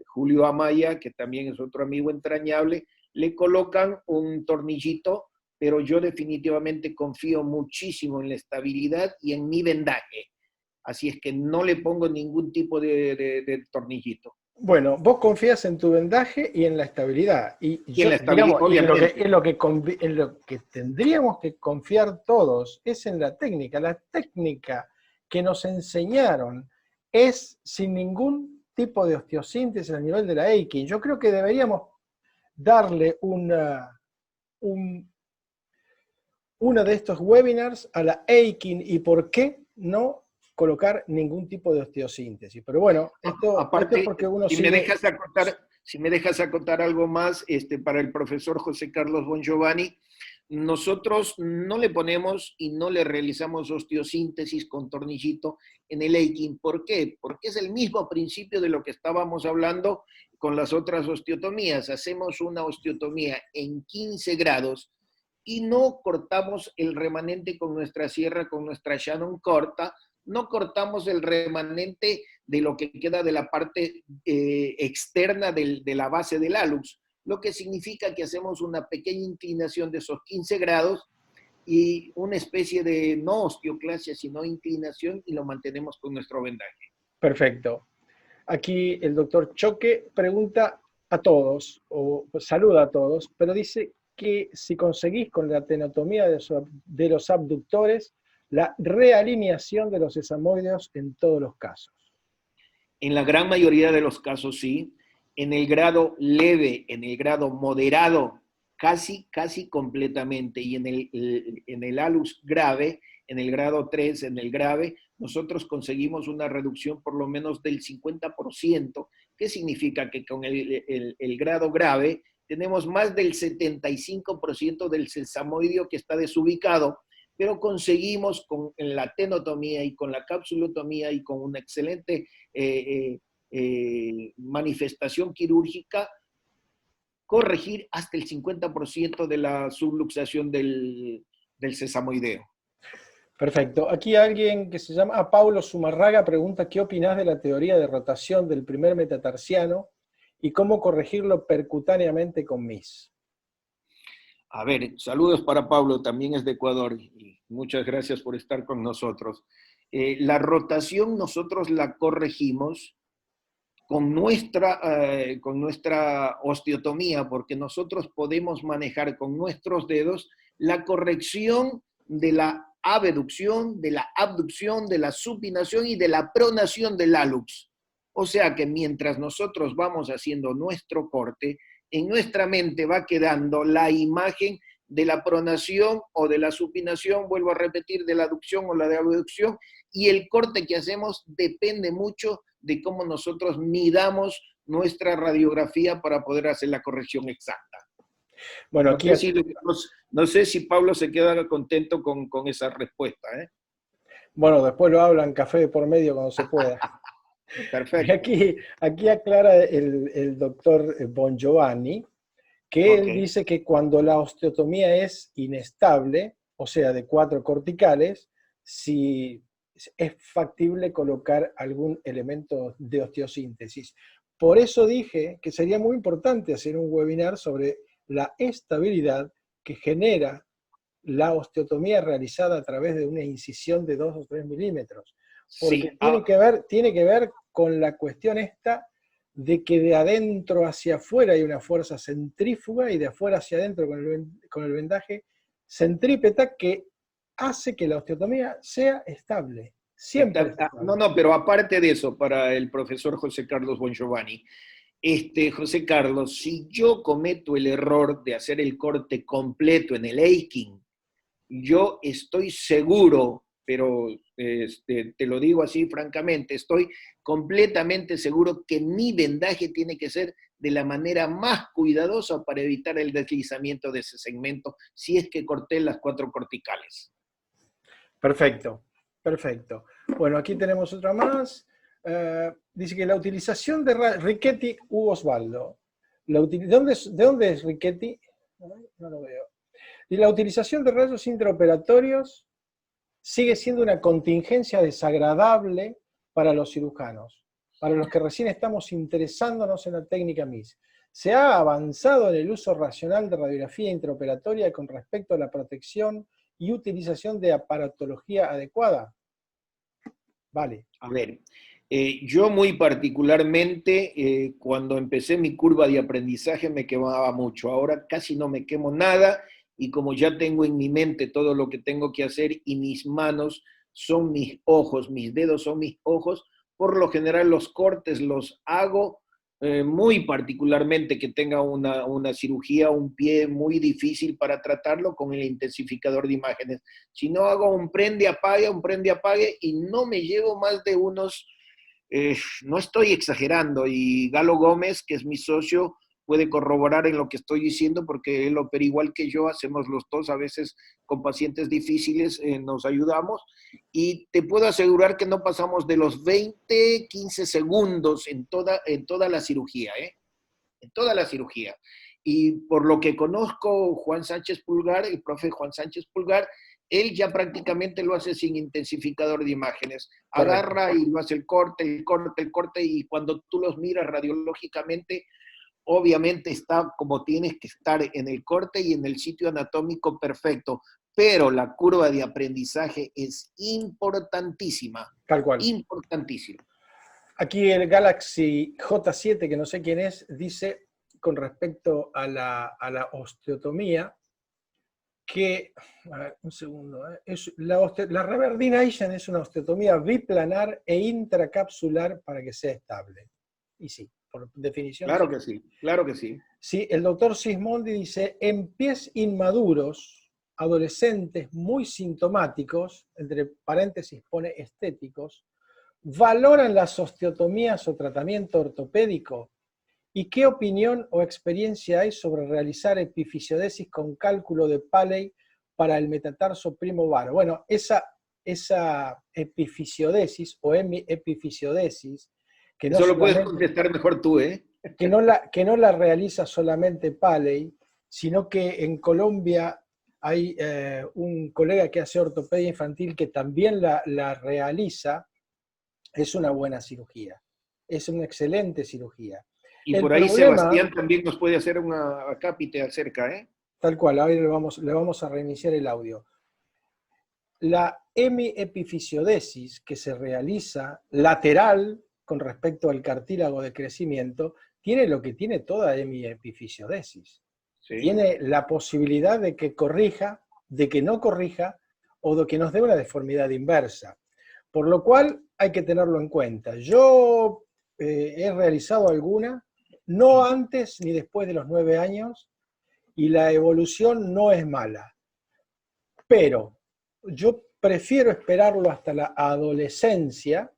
Julio Amaya, que también es otro amigo entrañable, le colocan un tornillito, pero yo definitivamente confío muchísimo en la estabilidad y en mi vendaje. Así es que no le pongo ningún tipo de tornillito. Bueno, vos confías en tu vendaje y en la estabilidad. Y Y en yo, la estabilidad, digamos, y obviamente. en lo que tendríamos que confiar todos es en la técnica. La técnica que nos enseñaron es sin ningún tipo de osteosíntesis a nivel de la Aikin. Yo creo que deberíamos darle un, uno de estos webinars a la Aikin y por qué no colocar ningún tipo de osteosíntesis. Pero bueno, esto es Aparte, porque uno sigue. si me dejas acotar algo más, para el profesor José Carlos Bongiovanni, nosotros no le ponemos y no le realizamos osteosíntesis con tornillito en el Aikin. ¿Por qué? Porque es el mismo principio de lo que estábamos hablando con las otras osteotomías. Hacemos una osteotomía en 15 grados y no cortamos el remanente con nuestra sierra, con nuestra Shannon corta, no cortamos el remanente de lo que queda de la parte externa de la base del hallux, lo que significa que hacemos una pequeña inclinación de esos 15 grados y una especie de no osteoclasia, sino inclinación y lo mantenemos con nuestro vendaje. Perfecto. Aquí el doctor Choque pregunta a todos, o saluda a todos, pero dice que si conseguís con la tenotomía de los abductores la realineación de los sesamoideos en todos los casos. En la gran mayoría de los casos sí, en el grado leve, en el grado moderado, casi completamente, y en el hallux grave, en el grado 3, en el grave, nosotros conseguimos una reducción por lo menos del 50%, que significa que con el grado grave tenemos más del 75% del sesamoideo que está desubicado, pero conseguimos con la tenotomía y con la capsulotomía y con una excelente manifestación quirúrgica, corregir hasta el 50% de la subluxación del sesamoideo. Perfecto. Aquí alguien que se llama Paulo Zumarraga pregunta qué opinás de la teoría de rotación del primer metatarsiano y cómo corregirlo percutáneamente con MIS. A ver, saludos para Pablo, también es de Ecuador, y muchas gracias por estar con nosotros. La rotación nosotros la corregimos con nuestra osteotomía, porque nosotros podemos manejar con nuestros dedos la corrección de la abducción, de la abducción, de la supinación y de la pronación del hallux. O sea que mientras nosotros vamos haciendo nuestro corte, en nuestra mente va quedando la imagen de la pronación o de la supinación, vuelvo a repetir, de la aducción o la de abducción, y el corte que hacemos depende mucho de cómo nosotros midamos nuestra radiografía para poder hacer la corrección exacta. Bueno, No sé si, no sé si Pablo se queda contento con esa respuesta. bueno, después lo hablan café por medio cuando se pueda. Perfecto. Aquí aclara el doctor Bongiovanni que Ok. él dice que cuando la osteotomía es inestable, o sea, de 4 corticales, si es factible colocar algún elemento de osteosíntesis. Por eso dije que sería muy importante hacer un webinar sobre la estabilidad que genera la osteotomía realizada a través de una incisión de 2 o 3 milímetros, porque Sí. tiene que ver con la cuestión esta de que de adentro hacia afuera hay una fuerza centrífuga y de afuera hacia adentro con el vendaje centrípeta que hace que la osteotomía sea estable, siempre es No, estable. no, pero aparte de eso, para el profesor José Carlos Bongiovanni, José Carlos, si yo cometo el error de hacer el corte completo en el Aiking, yo estoy seguro, pero te lo digo así francamente, estoy completamente seguro que mi vendaje tiene que ser de la manera más cuidadosa para evitar el deslizamiento de ese segmento si es que corté las 4 corticales. Perfecto, perfecto. Bueno, aquí tenemos otra más. Dice que la utilización de Riquetti Hugo Osvaldo. ¿De dónde es Riquetti? No lo veo. Y la utilización de rayos intraoperatorios sigue siendo una contingencia desagradable para los cirujanos, para los que recién estamos interesándonos en la técnica MIS. ¿Se ha avanzado en el uso racional de radiografía intraoperatoria con respecto a la protección y utilización de aparatología adecuada? Vale. A ver, Yo muy particularmente, cuando empecé mi curva de aprendizaje me quemaba mucho. Ahora casi no me quemo nada y como ya tengo en mi mente todo lo que tengo que hacer y mis manos son mis ojos, mis dedos son mis ojos, por lo general los cortes los hago muy particularmente que tenga una cirugía, un pie muy difícil para tratarlo con el intensificador de imágenes. Si no hago un prende, apague y no me llevo más de unos no estoy exagerando y Galo Gómez, que es mi socio, puede corroborar en lo que estoy diciendo porque él opera igual que yo, hacemos los dos, a veces con pacientes difíciles nos ayudamos y te puedo asegurar que no pasamos de los 20, 15 segundos en toda la cirugía, ¿eh? En toda la cirugía. Y por lo que conozco, Juan Sánchez Pulgar, el profe Juan Sánchez Pulgar, él ya prácticamente lo hace sin intensificador de imágenes. Correcto. Agarra y lo hace el corte, el corte, el corte, y cuando tú los miras radiológicamente, obviamente está como tienes que estar en el corte y en el sitio anatómico perfecto. Pero la curva de aprendizaje es importantísima, Tal cual. importantísima. Aquí el Galaxy J7, que no sé quién es, dice con respecto a la osteotomía que, a ver, un segundo, es la Reverdination es una osteotomía biplanar e intracapsular para que sea estable. Y sí, por definición Claro sí. que sí, claro que sí. Sí, el doctor Sismondi dice, en pies inmaduros, adolescentes muy sintomáticos, entre paréntesis pone estéticos, ¿valoran las osteotomías o tratamiento ortopédico? ¿Y qué opinión o experiencia hay sobre realizar epifisiodesis con cálculo de Paley para el metatarso primo varo? Bueno, esa epifisiodesis o epifisiodesis, que no Eso lo puedes solamente, contestar mejor tú, ¿eh? que no la realiza solamente Paley, sino que en Colombia hay un colega que hace ortopedia infantil que también la realiza. Es una buena cirugía, es una excelente cirugía. Y El por ahí problema, Sebastián también nos puede hacer una acápite acerca, ¿eh? tal cual, ahora le vamos a reiniciar el audio. La hemiepifisiodesis que se realiza lateral con respecto al cartílago de crecimiento tiene lo que tiene toda hemiepifisiodesis. Sí. Tiene la posibilidad de que corrija, de que no corrija o de que nos dé una deformidad inversa. Por lo cual hay que tenerlo en cuenta. Yo he realizado alguna, no antes ni después de los 9 años, y la evolución no es mala. Pero yo prefiero esperarlo hasta la adolescencia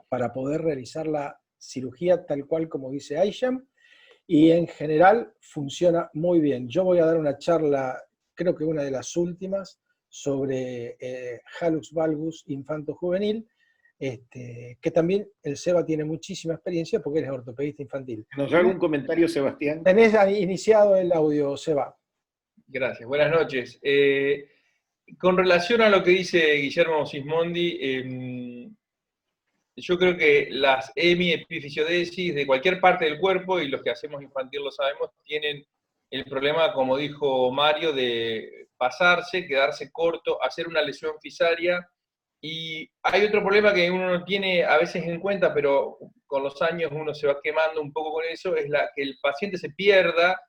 para poder realizar la cirugía tal cual como dice Aisham, y en general funciona muy bien. Yo voy a dar una charla, creo que una de las últimas, sobre Hallux valgus infanto-juvenil, que también el Seba tiene muchísima experiencia porque él es ortopedista infantil. Que nos haga un comentario, Sebastián. Tenés iniciado el audio, Seba. Gracias, buenas noches. Con relación a lo que dice Guillermo Sismondi, yo creo que las hemiepifisiodesis de cualquier parte del cuerpo, y los que hacemos infantil lo sabemos, tienen el problema, como dijo Mario, de pasarse, quedarse corto, hacer una lesión fisaria. Y hay otro problema que uno no tiene a veces en cuenta, pero con los años uno se va quemando un poco con eso, es que el paciente se pierda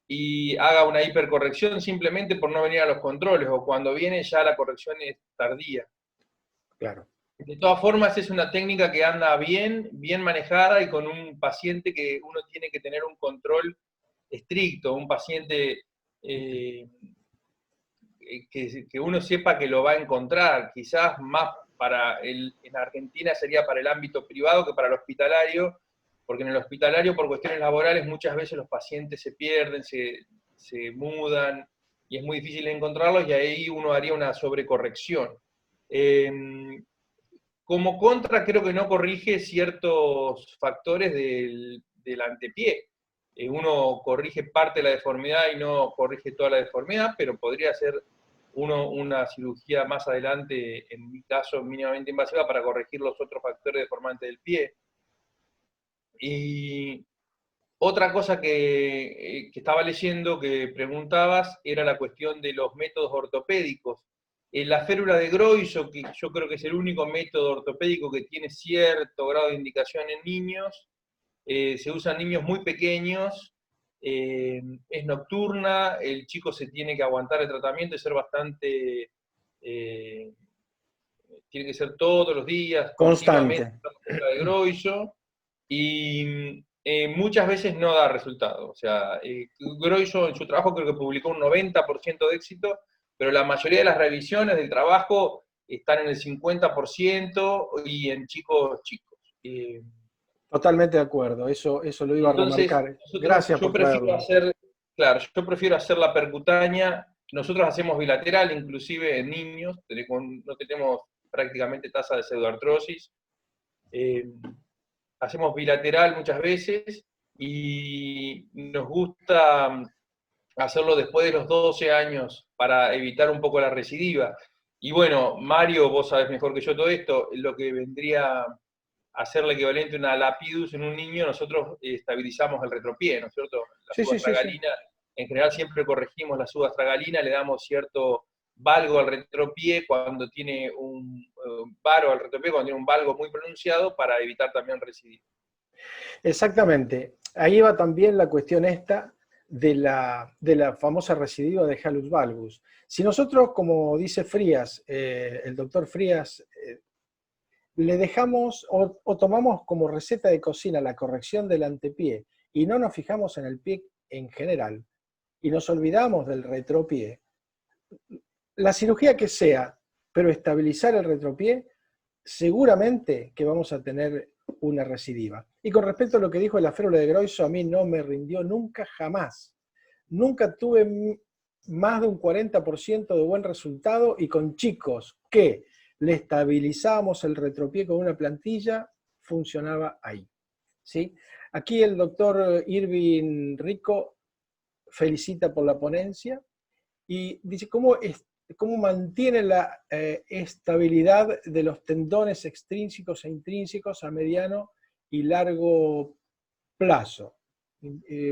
y haga una hipercorrección simplemente por no venir a los controles, o cuando viene ya la corrección es tardía. Claro. De todas formas, es una técnica que anda bien, bien manejada y con un paciente que uno tiene que tener un control estricto, un paciente que uno sepa que lo va a encontrar, quizás más en Argentina sería para el ámbito privado que para el hospitalario, porque en el hospitalario por cuestiones laborales muchas veces los pacientes se pierden, se mudan y es muy difícil encontrarlos y ahí uno haría una sobrecorrección. Como contra, creo que no corrige ciertos factores del antepié. Uno corrige parte de la deformidad y no corrige toda la deformidad, pero podría hacer una cirugía más adelante, en mi caso mínimamente invasiva, para corregir los otros factores deformantes del pie. Y otra cosa que estaba leyendo, que preguntabas, era la cuestión de los métodos ortopédicos. La férula de Groiso, que yo creo que es el único método ortopédico que tiene cierto grado de indicación en niños, se usa en niños muy pequeños, es nocturna, el chico se tiene que aguantar el tratamiento y ser bastante, tiene que ser todos los días, continuamente, Constante. la férula de Groiso, y muchas veces no da resultado. O sea, Groiso en su trabajo creo que publicó un 90% de éxito, pero la mayoría de las revisiones del trabajo están en el 50% y en chicos chicos. Totalmente de acuerdo, eso lo iba a Entonces, remarcar. Gracias por traerlo. claro, yo prefiero hacer la percutánea. Nosotros hacemos bilateral, inclusive en niños, no tenemos prácticamente tasa de pseudoartrosis. Hacemos bilateral muchas veces y nos gusta hacerlo después de los 12 años para evitar un poco la recidiva. Y bueno, Mario, vos sabés mejor que yo todo esto, lo que vendría a ser el equivalente a una lapidus en un niño, nosotros estabilizamos el retropié, ¿no es cierto? La Sí, sí, sí, sí. subastragalina, en general siempre corregimos la subastragalina, le damos cierto valgo al retropié cuando tiene un varo al retropié, cuando tiene un valgo muy pronunciado, para evitar también recidiva. Exactamente. Ahí va también la cuestión esta de la famosa recidiva de Hallux valgus. Si nosotros, como dice Frías, el doctor Frías, le dejamos o tomamos como receta de cocina la corrección del antepié y no nos fijamos en el pie en general y nos olvidamos del retropié, la cirugía que sea, pero estabilizar el retropié, seguramente que vamos a tener una recidiva. Y con respecto a lo que dijo la férula de Groiso, a mí no me rindió nunca, jamás. Nunca tuve más de un 40% de buen resultado y con chicos que le estabilizábamos el retropié con una plantilla, funcionaba ahí. ¿Sí? Aquí el doctor Irving Rico felicita por la ponencia y dice cómo mantiene la estabilidad de los tendones extrínsecos e intrínsecos a mediano y largo plazo.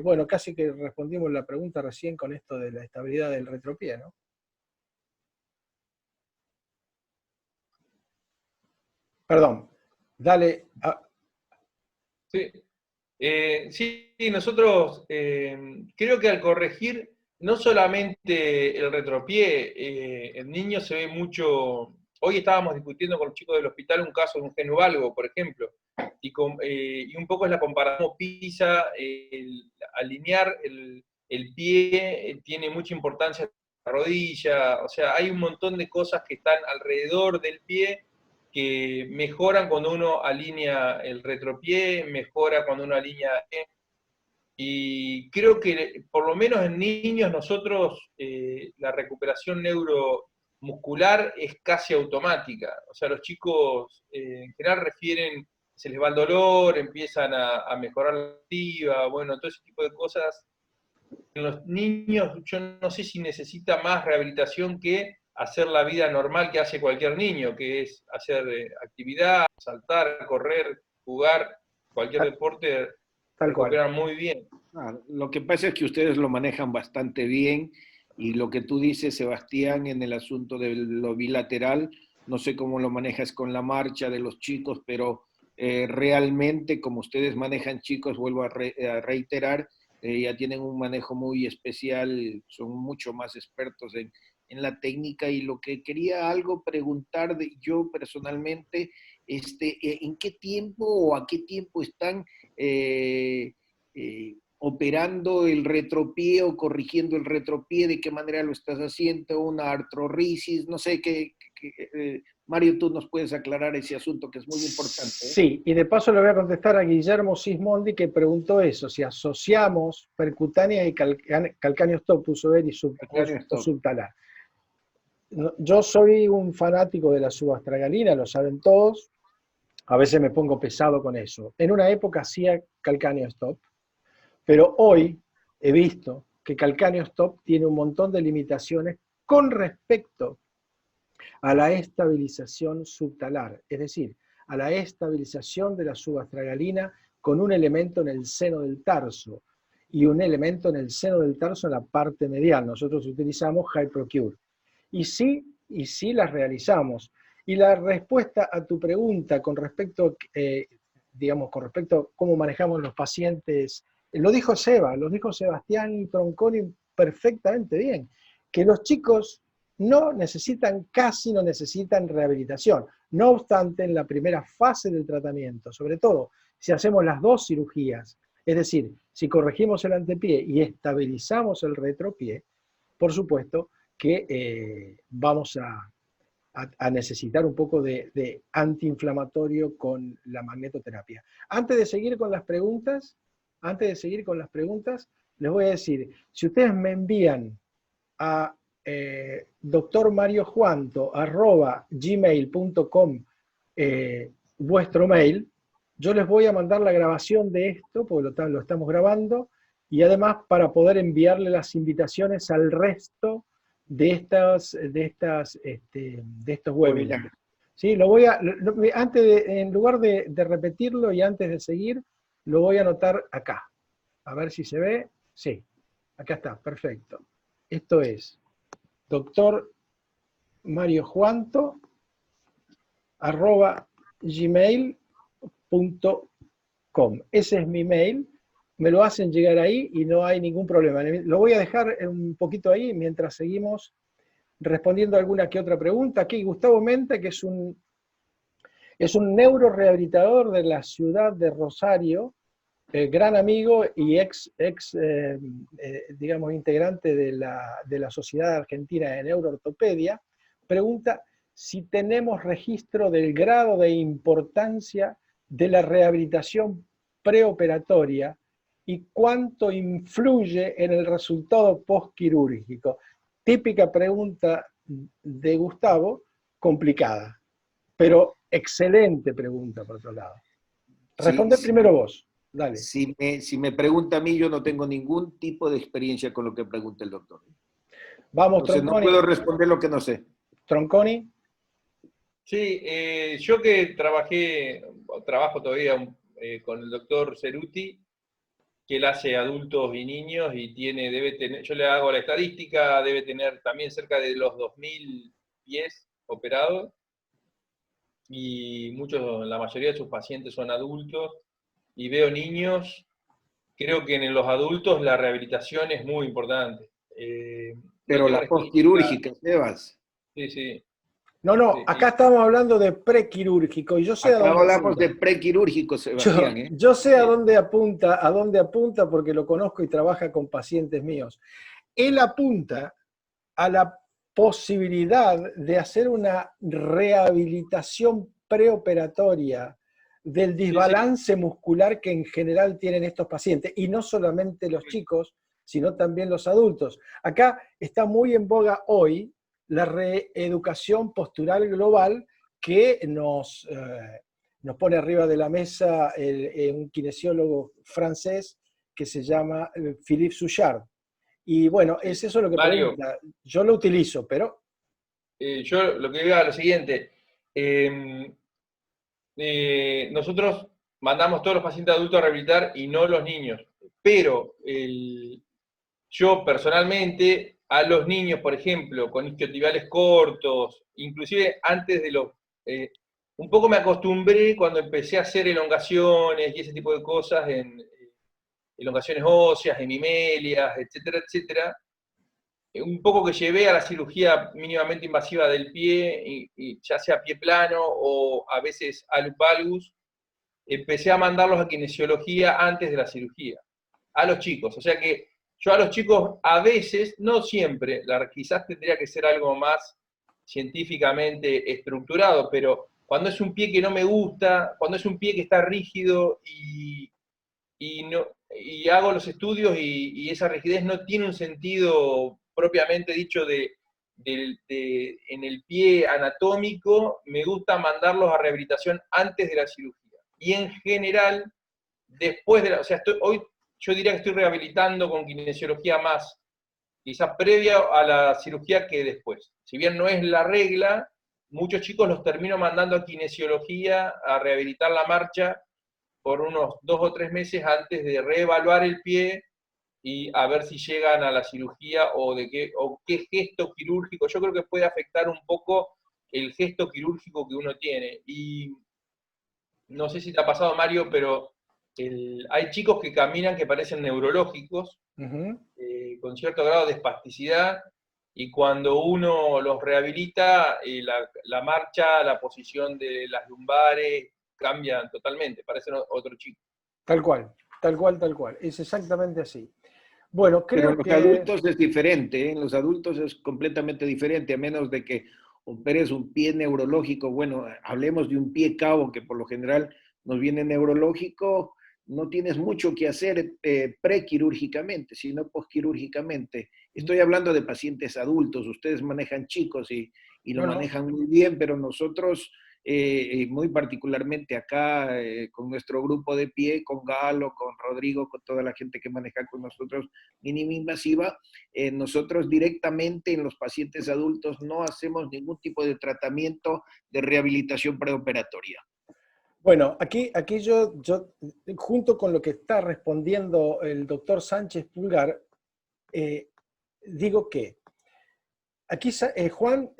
Bueno, casi que respondimos la pregunta recién con esto de la estabilidad del retropié, ¿no? Perdón, dale. Sí, sí, nosotros creo que al corregir no solamente el retropié, en niños se ve mucho. Hoy estábamos discutiendo con los chicos del hospital un caso de un genuvalgo, por ejemplo, y un poco es la comparación pisa, alinear el pie tiene mucha importancia la rodilla, o sea, hay un montón de cosas que están alrededor del pie que mejoran cuando uno alinea el retropié, mejora cuando uno alinea. Y creo que por lo menos en niños nosotros la recuperación neuromuscular es casi automática. O sea, los chicos en general refieren, se les va el dolor, empiezan a mejorar la activa, bueno, todo ese tipo de cosas. En los niños yo no sé si necesita más rehabilitación que hacer la vida normal que hace cualquier niño, que es hacer actividad, saltar, correr, jugar, cualquier deporte Tal cual. recuperan muy bien. Lo que pasa es que ustedes lo manejan bastante bien y lo que tú dices, Sebastián, en el asunto de lo bilateral, no sé cómo lo manejas con la marcha de los chicos, pero realmente como ustedes manejan chicos, vuelvo a reiterar, ya tienen un manejo muy especial, son mucho más expertos en la técnica y lo que quería algo preguntar yo personalmente, ¿en qué tiempo o a qué tiempo están operando el retropié o corrigiendo el retropié? ¿De qué manera lo estás haciendo? ¿Una artrorisis? No sé, Mario, tú nos puedes aclarar ese asunto que es muy importante. Sí, y de paso le voy a contestar a Guillermo Sismondi que preguntó eso, si asociamos percutánea y calcáneo stop, puso él, y subtalar. Yo soy un fanático de la subastragalina, lo saben todos, a veces me pongo pesado con eso. En una época hacía calcáneo stop, pero hoy he visto que calcáneo stop tiene un montón de limitaciones con respecto a la estabilización subtalar, es decir, a la estabilización de la subastragalina con un elemento en el seno del tarso y un elemento en el seno del tarso en la parte medial. Nosotros utilizamos HyproCure. Y sí y sí las realizamos. Y la respuesta a tu pregunta con respecto, digamos, con respecto a cómo manejamos los pacientes, lo dijo Sebastián Tronconi perfectamente bien, que los chicos casi no necesitan rehabilitación. No obstante, en la primera fase del tratamiento, sobre todo si hacemos las dos cirugías, es decir, si corregimos el antepié y estabilizamos el retropié, por supuesto que vamos a necesitar un poco de antiinflamatorio con la magnetoterapia. Antes de seguir con las preguntas, les voy a decir, si ustedes me envían a doctormariojuanto@gmail.com vuestro mail, yo les voy a mandar la grabación de esto, porque lo estamos grabando, y además para poder enviarle las invitaciones al resto de estos webinars. ¿Sí? En lugar de repetirlo y antes de seguir, lo voy a anotar acá. A ver si se ve. Sí, acá está, perfecto. Esto es doctormariojuanto@gmail.com. Ese es mi mail. Me lo hacen llegar ahí y no hay ningún problema. Lo voy a dejar un poquito ahí mientras seguimos respondiendo alguna que otra pregunta. Aquí Gustavo Menta, que es un neurorehabilitador de la ciudad de Rosario, gran amigo y digamos, integrante de la Sociedad Argentina de Neuroortopedia, pregunta si tenemos registro del grado de importancia de la rehabilitación preoperatoria y cuánto influye en el resultado postquirúrgico. Típica pregunta de Gustavo, complicada, pero excelente pregunta por otro lado. Responde primero vos. Dale. Si me pregunta a mí, yo no tengo ningún tipo de experiencia con lo que pregunta el doctor. Vamos, entonces Tronconi. No puedo responder lo que no sé. Tronconi. Sí, yo que trabajo todavía con el doctor Ceruti, que él hace adultos y niños y debe tener, yo le hago la estadística, debe tener también cerca de los 2.000 pies operados, y la mayoría de sus pacientes son adultos, y veo niños. Creo que en los adultos la rehabilitación es muy importante. Pero la postquirúrgica, Sebas. Sí, sí. No, sí, acá estamos hablando de prequirúrgico y yo sé acá hablamos de prequirúrgico, Sebastián. Yo sé a dónde apunta porque lo conozco y trabaja con pacientes míos. Él apunta a la posibilidad de hacer una rehabilitación preoperatoria del desbalance muscular que en general tienen estos pacientes, y no solamente los chicos, sino también los adultos. Acá está muy en boga hoy la reeducación postural global que nos pone arriba de la mesa un kinesiólogo francés que se llama Philippe Souchard. Y bueno, es eso lo que Mario, pregunta. Yo lo utilizo, pero... yo lo que digo es lo siguiente. Nosotros mandamos todos los pacientes adultos a rehabilitar y no los niños. Pero yo personalmente, a los niños, por ejemplo, con isquiotibiales cortos, inclusive antes de los... un poco me acostumbré cuando empecé a hacer elongaciones y ese tipo de cosas, elongaciones óseas, hemimelias, etcétera, etcétera. Un poco que llevé a la cirugía mínimamente invasiva del pie, y ya sea pie plano o a veces alus valgus, empecé a mandarlos a kinesiología antes de la cirugía, a los chicos. O sea que yo a los chicos a veces, no siempre, quizás tendría que ser algo más científicamente estructurado, pero cuando es un pie que no me gusta, cuando es un pie que está rígido y hago los estudios y esa rigidez no tiene un sentido propiamente dicho en el pie anatómico, me gusta mandarlos a rehabilitación antes de la cirugía. Y en general, después de o sea, hoy yo diría que estoy rehabilitando con kinesiología más, quizás previa a la cirugía que después. Si bien no es la regla, muchos chicos los termino mandando a kinesiología a rehabilitar la marcha por unos 2 o 3 meses antes de reevaluar el pie y a ver si llegan a la cirugía o qué gesto quirúrgico. Yo creo que puede afectar un poco el gesto quirúrgico que uno tiene. Y no sé si te ha pasado, Mario, pero hay chicos que caminan que parecen neurológicos, con cierto grado de espasticidad, y cuando uno los rehabilita, la marcha, la posición de las lumbares cambian totalmente, parecen otro chico. Tal cual, tal cual, tal cual. Es exactamente así. Bueno, Pero en creo los que... adultos es diferente, ¿eh? En los adultos es completamente diferente, a menos de que operes un pie neurológico. Bueno, hablemos de un pie cabo, que por lo general nos viene neurológico, no tienes mucho que hacer prequirúrgicamente, sino posquirúrgicamente. Estoy hablando de pacientes adultos, ustedes manejan chicos y lo No, no. manejan muy bien, pero nosotros muy particularmente acá con nuestro grupo de pie, con Galo, con Rodrigo, con toda la gente que maneja con nosotros mínima invasiva, nosotros directamente en los pacientes adultos no hacemos ningún tipo de tratamiento de rehabilitación preoperatoria. Bueno, aquí yo, junto con lo que está respondiendo el doctor Sánchez Pulgar, digo que aquí Juan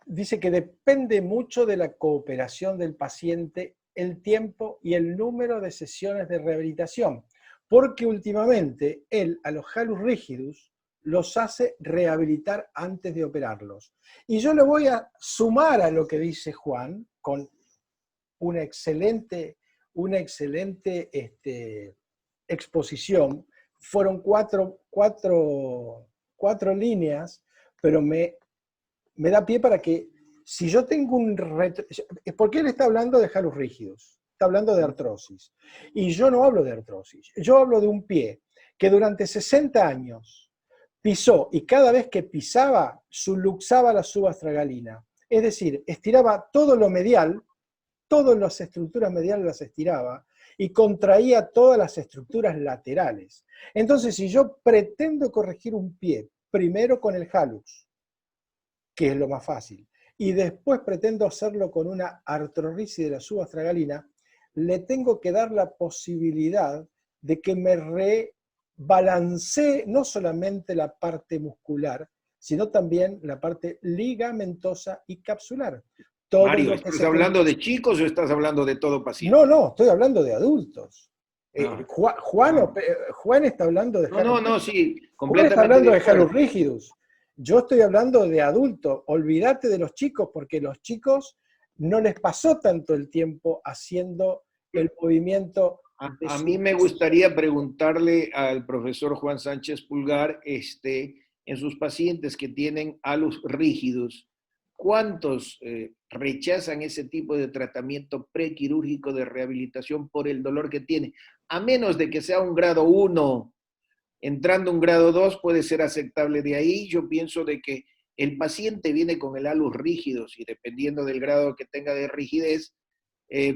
dice que depende mucho de la cooperación del paciente, el tiempo y el número de sesiones de rehabilitación, porque últimamente él a los halus rigidus los hace rehabilitar antes de operarlos. Y yo le voy a sumar a lo que dice Juan con una excelente exposición. Fueron cuatro líneas, pero me da pie para que, si yo tengo un retro... Porque él está hablando de halus rígidos, está hablando de artrosis. Y yo no hablo de artrosis, yo hablo de un pie que durante 60 años pisó y cada vez que pisaba, subluxaba la subastragalina. Es decir, estiraba todo lo medial, todas las estructuras mediales las estiraba y contraía todas las estructuras laterales. Entonces, si yo pretendo corregir un pie, primero con el hallux, que es lo más fácil, y después pretendo hacerlo con una artrorisis de la subastragalina, le tengo que dar la posibilidad de que me rebalancee no solamente la parte muscular, sino también la parte ligamentosa y capsular. Todo Mario, lo que ¿estás se hablando de chicos o estás hablando de todo paciente? No, estoy hablando de adultos. Ah, Juan está hablando de no, sí, Juan está completamente hablando de de acuerdo. halus rígidos. Yo estoy hablando de adultos. Olvídate de los chicos, porque los chicos no les pasó tanto el tiempo haciendo el movimiento de A mí me gustaría preguntarle al profesor Juan Sánchez Pulgar, en sus pacientes que tienen halus rígidos, ¿cuántos rechazan ese tipo de tratamiento prequirúrgico de rehabilitación por el dolor que tiene? A menos de que sea un grado 1, entrando un grado 2 puede ser aceptable. De ahí yo pienso de que el paciente viene con el halus rígidos y dependiendo del grado que tenga de rigidez,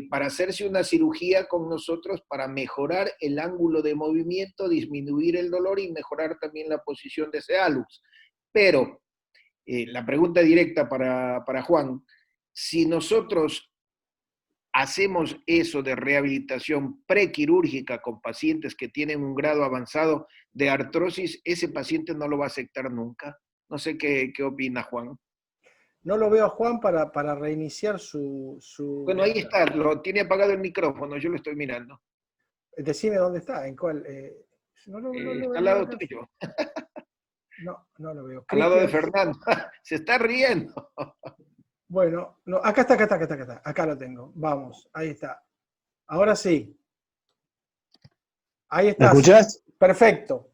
para hacerse una cirugía con nosotros para mejorar el ángulo de movimiento, disminuir el dolor y mejorar también la posición de ese hallux. Pero la pregunta directa para Juan, si nosotros hacemos eso de rehabilitación prequirúrgica con pacientes que tienen un grado avanzado de artrosis, ese paciente no lo va a aceptar nunca. No sé qué opina Juan. No lo veo a Juan para reiniciar Bueno, ahí está, lo tiene apagado el micrófono, yo lo estoy mirando. Decime dónde está, en cuál... lo Está al veo lado acá. tuyo, No lo veo. al lado de Cristian. Fernando. Se está riendo. Bueno, no, acá está. Acá lo tengo. Vamos, ahí está. Ahora sí. Ahí ¿Me estás. escuchás? Perfecto.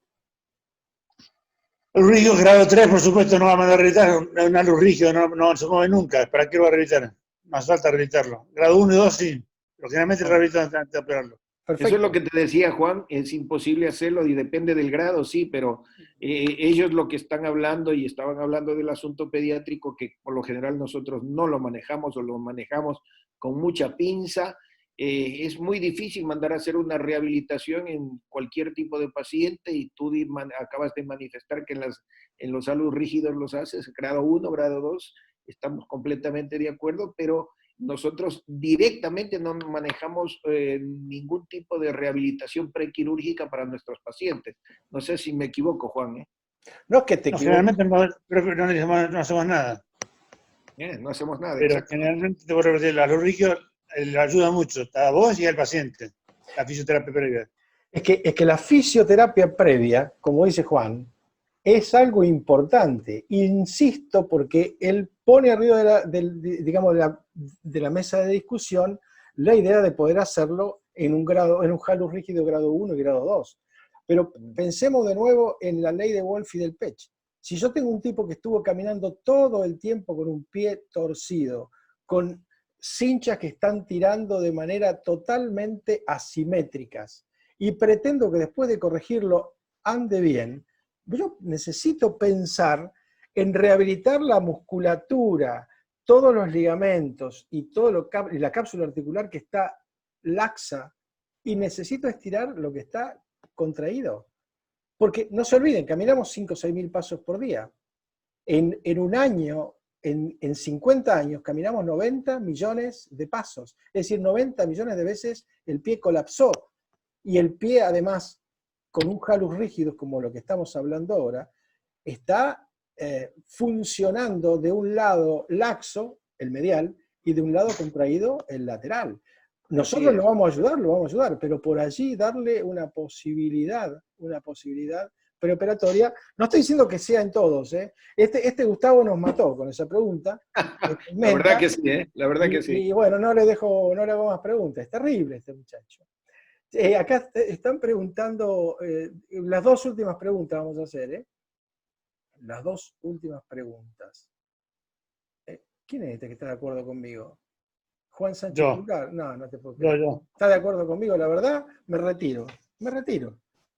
El rígido grado 3, por supuesto, no va a mandar a rehabilitar. Un algo rígido no se mueve nunca. ¿Para qué lo va a rehabilitar? Más falta rehabilitarlo. Grado 1 y 2, sí. Pero generalmente rehabilitan antes de operarlo. Eso es lo Perfecto. que te decía Juan, es imposible hacerlo y depende del grado, sí, pero ellos lo que están hablando y estaban hablando del asunto pediátrico que por lo general nosotros no lo manejamos o lo manejamos con mucha pinza. Es muy difícil mandar a hacer una rehabilitación en cualquier tipo de paciente y tú acabas de manifestar que en los halus rígidos los haces, grado 1, grado 2, estamos completamente de acuerdo, pero nosotros directamente no manejamos ningún tipo de rehabilitación prequirúrgica para nuestros pacientes. No sé si me equivoco, Juan, ¿eh? No es que te No, equivoques. generalmente no hacemos nada. No hacemos nada, Pero exacto. generalmente, te voy a repetir, el alurriquio le ayuda mucho a vos y al paciente, la fisioterapia previa. Es que la fisioterapia previa, como dice Juan, es algo importante. Insisto, porque él pone arriba digamos, de la mesa de discusión la idea de poder hacerlo en un halus rígido grado 1 y grado 2. Pero pensemos de nuevo en la ley de Wolff y del Pech. Si yo tengo un tipo que estuvo caminando todo el tiempo con un pie torcido, con cinchas que están tirando de manera totalmente asimétricas, y pretendo que después de corregirlo ande bien, yo necesito pensar en rehabilitar la musculatura, todos los ligamentos y y la cápsula articular que está laxa, y necesito estirar lo que está contraído. Porque no se olviden, caminamos 5 o 6 mil pasos por día. En un año, en 50 años, caminamos 90 millones de pasos. Es decir, 90 millones de veces el pie colapsó. Y el pie, además, con un halus rígido, como lo que estamos hablando ahora, está funcionando de un lado laxo, el medial, y de un lado contraído, el lateral. Nosotros lo vamos a ayudar, pero por allí darle una posibilidad preoperatoria. No estoy diciendo que sea en todos, ¿eh? Este Gustavo nos mató con esa pregunta. La verdad que sí, ¿eh? La verdad que sí. Y bueno, no le hago más preguntas. Es terrible este muchacho. Acá están preguntando, las dos últimas preguntas vamos a hacer, ¿eh? Las dos últimas preguntas. ¿Quién es este que está de acuerdo conmigo? ¿Juan Sánchez Pulgar? No, no te puedo creer. Yo. ¿Está de acuerdo conmigo? La verdad, me retiro.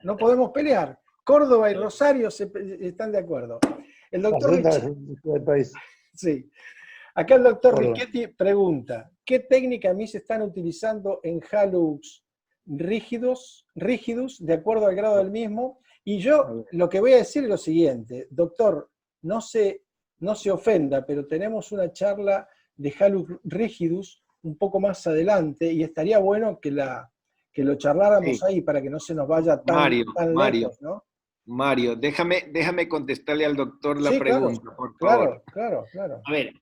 No podemos pelear. Córdoba y Rosario están de acuerdo. El doctor Sí. Acá el doctor Richetti pregunta, ¿qué técnica MIS están utilizando en halus rígidos de acuerdo al grado del mismo? Y yo lo que voy a decir es lo siguiente, doctor, no se ofenda, pero tenemos una charla de halus rígidos un poco más adelante y estaría bueno que lo charláramos ahí para que no se nos vaya tan lejos, ¿no? Mario, déjame contestarle al doctor la pregunta, por favor. Claro. A ver,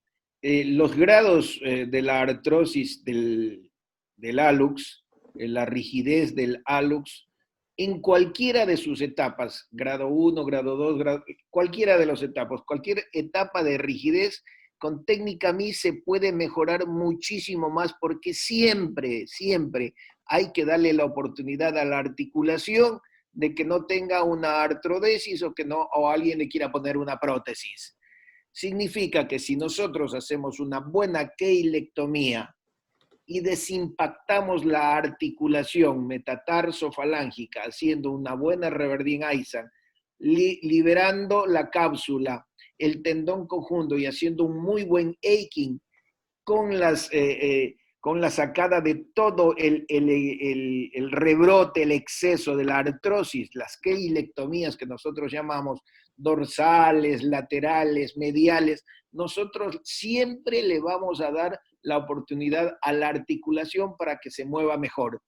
los grados de la artrosis del hallux, la rigidez del hallux, en cualquiera de sus etapas, grado 1, grado 2, cualquiera de las etapas, cualquier etapa de rigidez, con técnica MIS se puede mejorar muchísimo más porque siempre hay que darle la oportunidad a la articulación de que no tenga una artrodesis o alguien le quiera poner una prótesis. Significa que si nosotros hacemos una buena keilectomía y desimpactamos la articulación metatarsofalángica haciendo una buena Reverdin-Eisen, liberando la cápsula, el tendón conjunto y haciendo un muy buen aching con la sacada de todo el rebrote, el exceso de la artrosis, las keilectomías que nosotros llamamos dorsales, laterales, mediales, nosotros siempre le vamos a dar la oportunidad a la articulación para que se mueva mejor.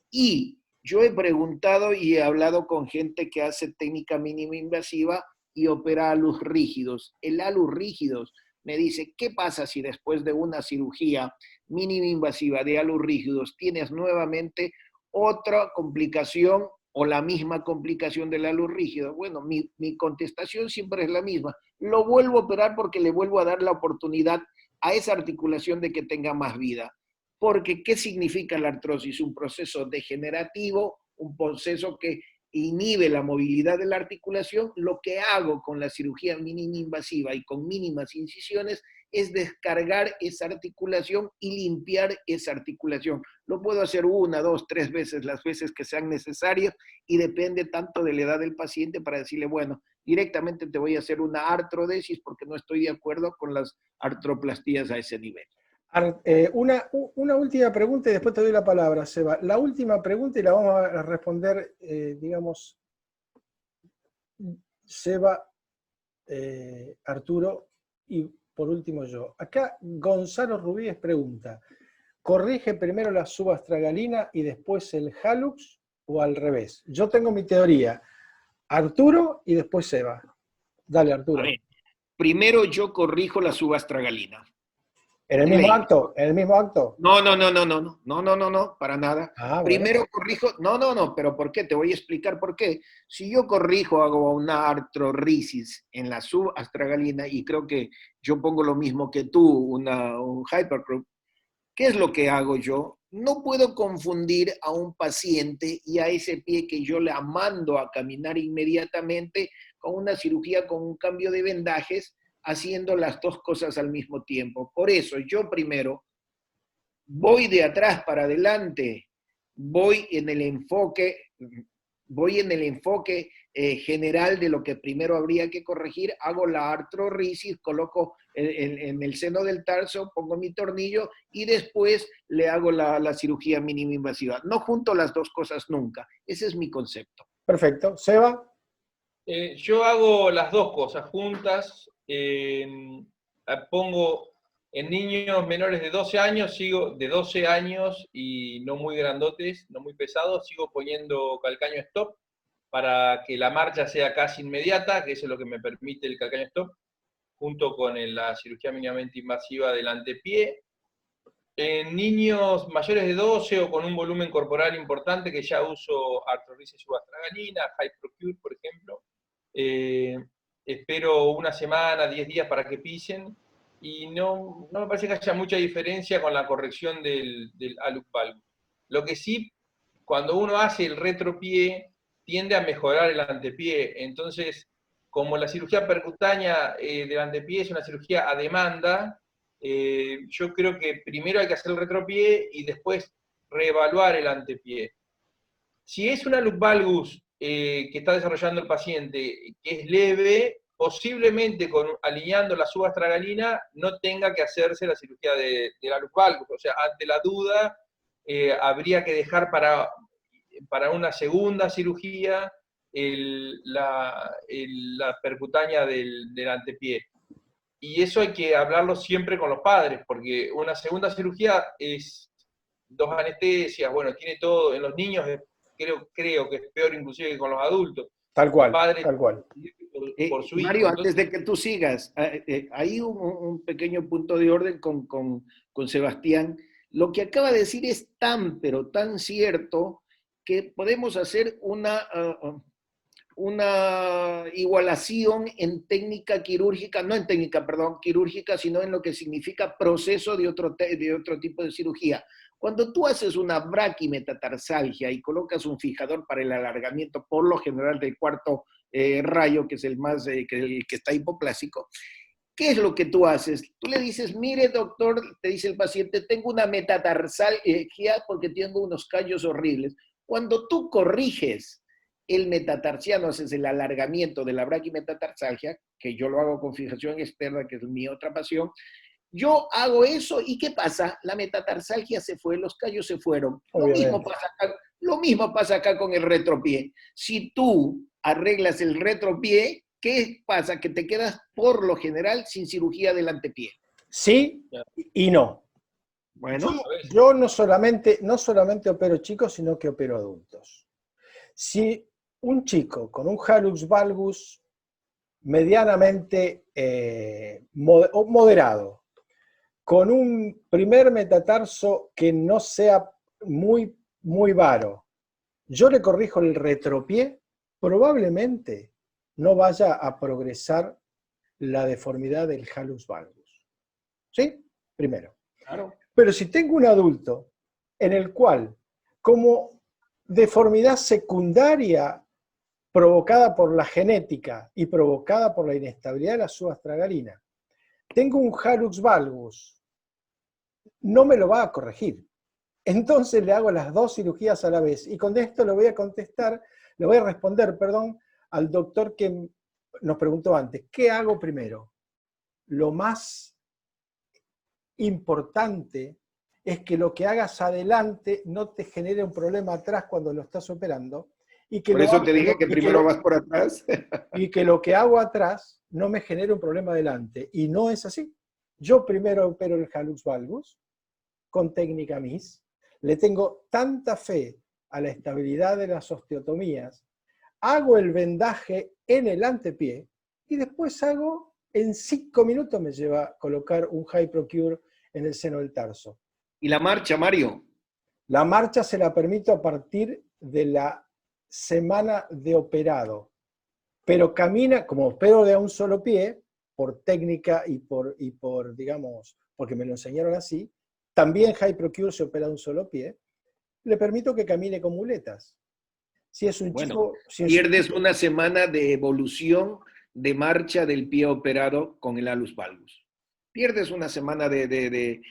Y yo he preguntado y he hablado con gente que hace técnica mínima invasiva y opera halus rígidos. El halus rígidos me dice, ¿qué pasa si después de una cirugía mínima invasiva de halus rígidos tienes nuevamente otra complicación o la misma complicación del halus rígido? Bueno, mi contestación siempre es la misma. Lo vuelvo a operar porque le vuelvo a dar la oportunidad a esa articulación de que tenga más vida. Porque, ¿qué significa la artrosis? Un proceso degenerativo, un proceso que inhibe la movilidad de la articulación. Lo que hago con la cirugía mínima invasiva y con mínimas incisiones es descargar esa articulación y limpiar esa articulación. Lo puedo hacer 1, 2, 3 veces, las veces que sean necesarias, y depende tanto de la edad del paciente para decirle, bueno, directamente te voy a hacer una artrodesis porque no estoy de acuerdo con las artroplastías a ese nivel. Una última pregunta y después te doy la palabra, Seba. La última pregunta y la vamos a responder, digamos, Seba, Arturo y por último yo. Acá Gonzalo Rubíes pregunta, ¿corrige primero la subastragalina y después el Hallux o al revés? Yo tengo mi teoría. Arturo y después Seba. Dale, A Arturo. ver, primero yo corrijo la subastragalina. ¿En el mismo acto? ¿En el mismo acto? No, para nada. Ah, bueno. Primero corrijo, no, pero ¿por qué? Te voy a explicar por qué. Si yo corrijo, hago una artrorisis en la subastragalina y creo que yo pongo lo mismo que tú, un hypergroup, ¿qué es lo que hago yo? No puedo confundir a un paciente y a ese pie que yo le mando a caminar inmediatamente con una cirugía con un cambio de vendajes, haciendo las dos cosas al mismo tiempo. Por eso yo primero voy de atrás para adelante, voy en el enfoque general de lo que primero habría que corregir, hago la artrorisis, coloco en el seno del tarso, pongo mi tornillo y después le hago la cirugía mínima invasiva. No junto las dos cosas nunca. Ese es mi concepto. Perfecto. Seba. Yo hago las dos cosas juntas. Pongo en niños menores de 12 años, sigo de 12 años y no muy grandotes, no muy pesados, sigo poniendo calcaño stop para que la marcha sea casi inmediata, que eso es lo que me permite el calcaño stop, junto con la cirugía mínimamente invasiva del antepié. En niños mayores de 12 o con un volumen corporal importante, que ya uso artrorisis subastragalina, Hyprocure, por ejemplo, espero una semana, 10 días para que pisen, y no me parece que haya mucha diferencia con la corrección del hallux valgus. Lo que sí, cuando uno hace el retropié, tiende a mejorar el antepié. Entonces, como la cirugía percutánea del antepié es una cirugía a demanda, yo creo que primero hay que hacer el retropié y después reevaluar el antepié. Si es un hallux valgus que está desarrollando el paciente, que es leve, posiblemente alineando la subastragalina no tenga que hacerse la cirugía del hallux valgus. O sea, ante la duda, habría que dejar para una segunda cirugía la percutánea del antepié. Y eso hay que hablarlo siempre con los padres, porque una segunda cirugía es 2 anestesias, bueno, tiene todo. En los niños creo que es peor inclusive que con los adultos. Tal cual, Padre, tal cual. por su Mario, hijo. antes de que tú sigas, hay un pequeño punto de orden con Sebastián. Lo que acaba de decir es tan, pero tan cierto que podemos hacer una igualación en técnica quirúrgica, no en técnica, perdón, quirúrgica, sino en lo que significa proceso de otro tipo de cirugía. Cuando tú haces una braquimetatarsalgia y colocas un fijador para el alargamiento, por lo general del cuarto rayo, que es el que está hipoplásico, ¿qué es lo que tú haces? Tú le dices, mire doctor, te dice el paciente, tengo una metatarsalgia porque tengo unos callos horribles. Cuando tú corriges el metatarsiano, haces el alargamiento de la braquimetatarsalgia, que yo lo hago con fijación externa, que es mi otra pasión, yo hago eso y ¿qué pasa? La metatarsalgia se fue, los callos se fueron. Lo mismo pasa acá con el retropié. Si tú arreglas el retropié, ¿qué pasa? Que te quedas por lo general sin cirugía del antepié. Sí y no. Bueno. Yo no solamente opero chicos, sino que opero adultos. Si un chico con un hallux valgus medianamente moderado, con un primer metatarso que no sea muy, muy varo, yo le corrijo el retropié, probablemente no vaya a progresar la deformidad del hallux valgus. ¿Sí? Primero. Claro. Pero si tengo un adulto en el cual, como deformidad secundaria provocada por la genética y provocada por la inestabilidad de la subastragalina, tengo un hallux valgus, no me lo va a corregir. Entonces le hago las dos cirugías a la vez. Y con esto le voy a responder, al doctor que nos preguntó antes, ¿qué hago primero? Lo más importante es que lo que hagas adelante no te genere un problema atrás cuando lo estás operando. Y que por eso te dije que primero vas por atrás. Y que lo que hago atrás no me genere un problema adelante. Y no es así. Yo primero opero el hallux valgus con técnica MIS. Le tengo tanta fe a la estabilidad de las osteotomías. Hago el vendaje en el antepié y después en 5 minutos me lleva a colocar un HyProcure en el seno del tarso. ¿Y la marcha, Mario? La marcha se la permito a partir de la semana de operado, pero camina, como opero de a un solo pie, por técnica y por digamos, porque me lo enseñaron así, también HyProcure se opera de un solo pie, le permito que camine con muletas. Si es un chico... Pierdes una semana de evolución de marcha del pie operado con el hallux valgus. Pierdes una semana de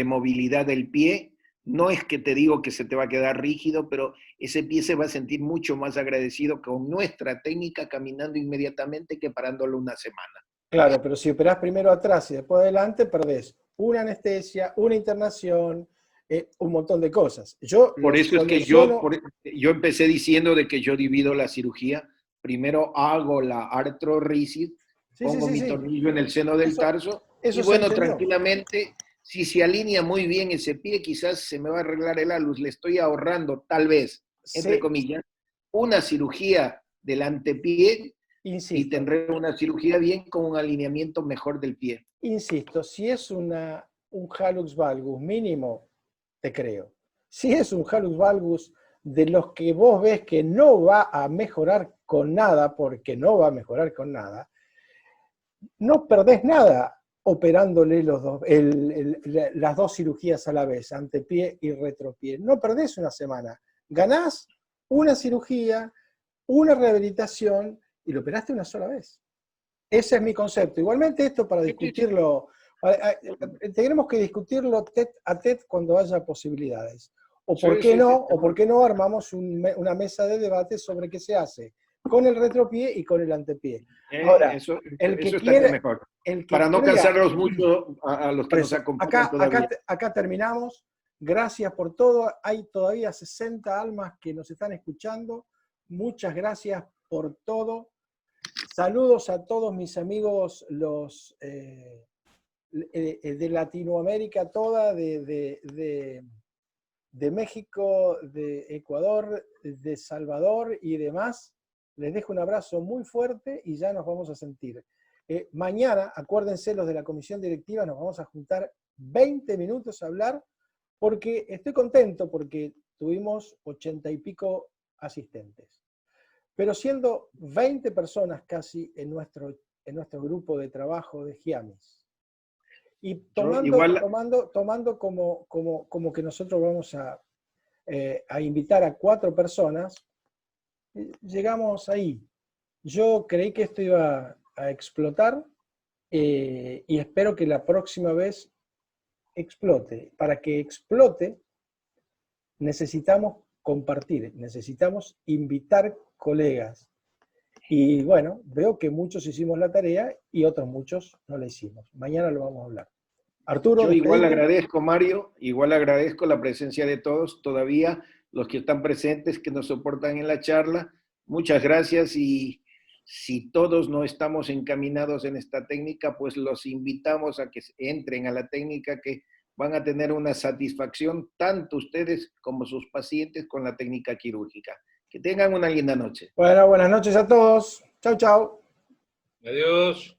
movilidad del pie. No es que te digo que se te va a quedar rígido, pero ese pie se va a sentir mucho más agradecido con nuestra técnica caminando inmediatamente que parándolo una semana. Claro, pero si operás primero atrás y después adelante, perdés una anestesia, una internación, un montón de cosas. Por eso es que yo empecé diciendo de que yo divido la cirugía. Primero hago la artrorisis, pongo mi tornillo en el seno del tarso, y bueno, tranquilamente, si se alinea muy bien ese pie, quizás se me va a arreglar el hallux. Le estoy ahorrando, tal vez, entre comillas, una cirugía del antepié. Insisto. Y tendré una cirugía bien con un alineamiento mejor del pie. Insisto, si es un hallux valgus mínimo, te creo. Si es un hallux valgus de los que vos ves que no va a mejorar con nada, porque no va a mejorar con nada, no perdés nada operándole las dos cirugías a la vez, antepié y retropié. No perdés una semana. Ganás una cirugía, una rehabilitación, y lo operaste una sola vez. Ese es mi concepto. Igualmente esto para discutirlo, tenemos que discutirlo tete a tete cuando haya posibilidades. O por qué no armamos una mesa de debate sobre qué se hace con el retropié y con el antepié. Ahora, el que quiere, mejor. Para no cansarlos mucho a los que nos acompañan todavía. Acá terminamos. Gracias por todo. Hay todavía 60 almas que nos están escuchando. Muchas gracias por todo. Saludos a todos mis amigos de Latinoamérica toda, de México, de Ecuador, de Salvador y demás. Les dejo un abrazo muy fuerte y ya nos vamos a sentir. Mañana, acuérdense los de la comisión directiva, nos vamos a juntar 20 minutos a hablar porque estoy contento porque tuvimos 80 y pico asistentes. Pero siendo 20 personas casi en nuestro grupo de trabajo de GIAMIS. Y tomando como que nosotros vamos a invitar a 4 personas, llegamos ahí. Yo creí que esto iba a explotar y espero que la próxima vez explote. Para que explote necesitamos compartir, necesitamos invitar colegas. Y bueno, veo que muchos hicimos la tarea y otros muchos no la hicimos. Mañana lo vamos a hablar. Arturo. Yo igual agradezco, Mario, igual agradezco la presencia de todos, todavía los que están presentes, que nos soportan en la charla. Muchas gracias y si todos no estamos encaminados en esta técnica, pues los invitamos a que entren a la técnica que van a tener una satisfacción, tanto ustedes como sus pacientes, con la técnica quirúrgica. Que tengan una linda noche. Bueno, buenas noches a todos. Chau, chau. Adiós.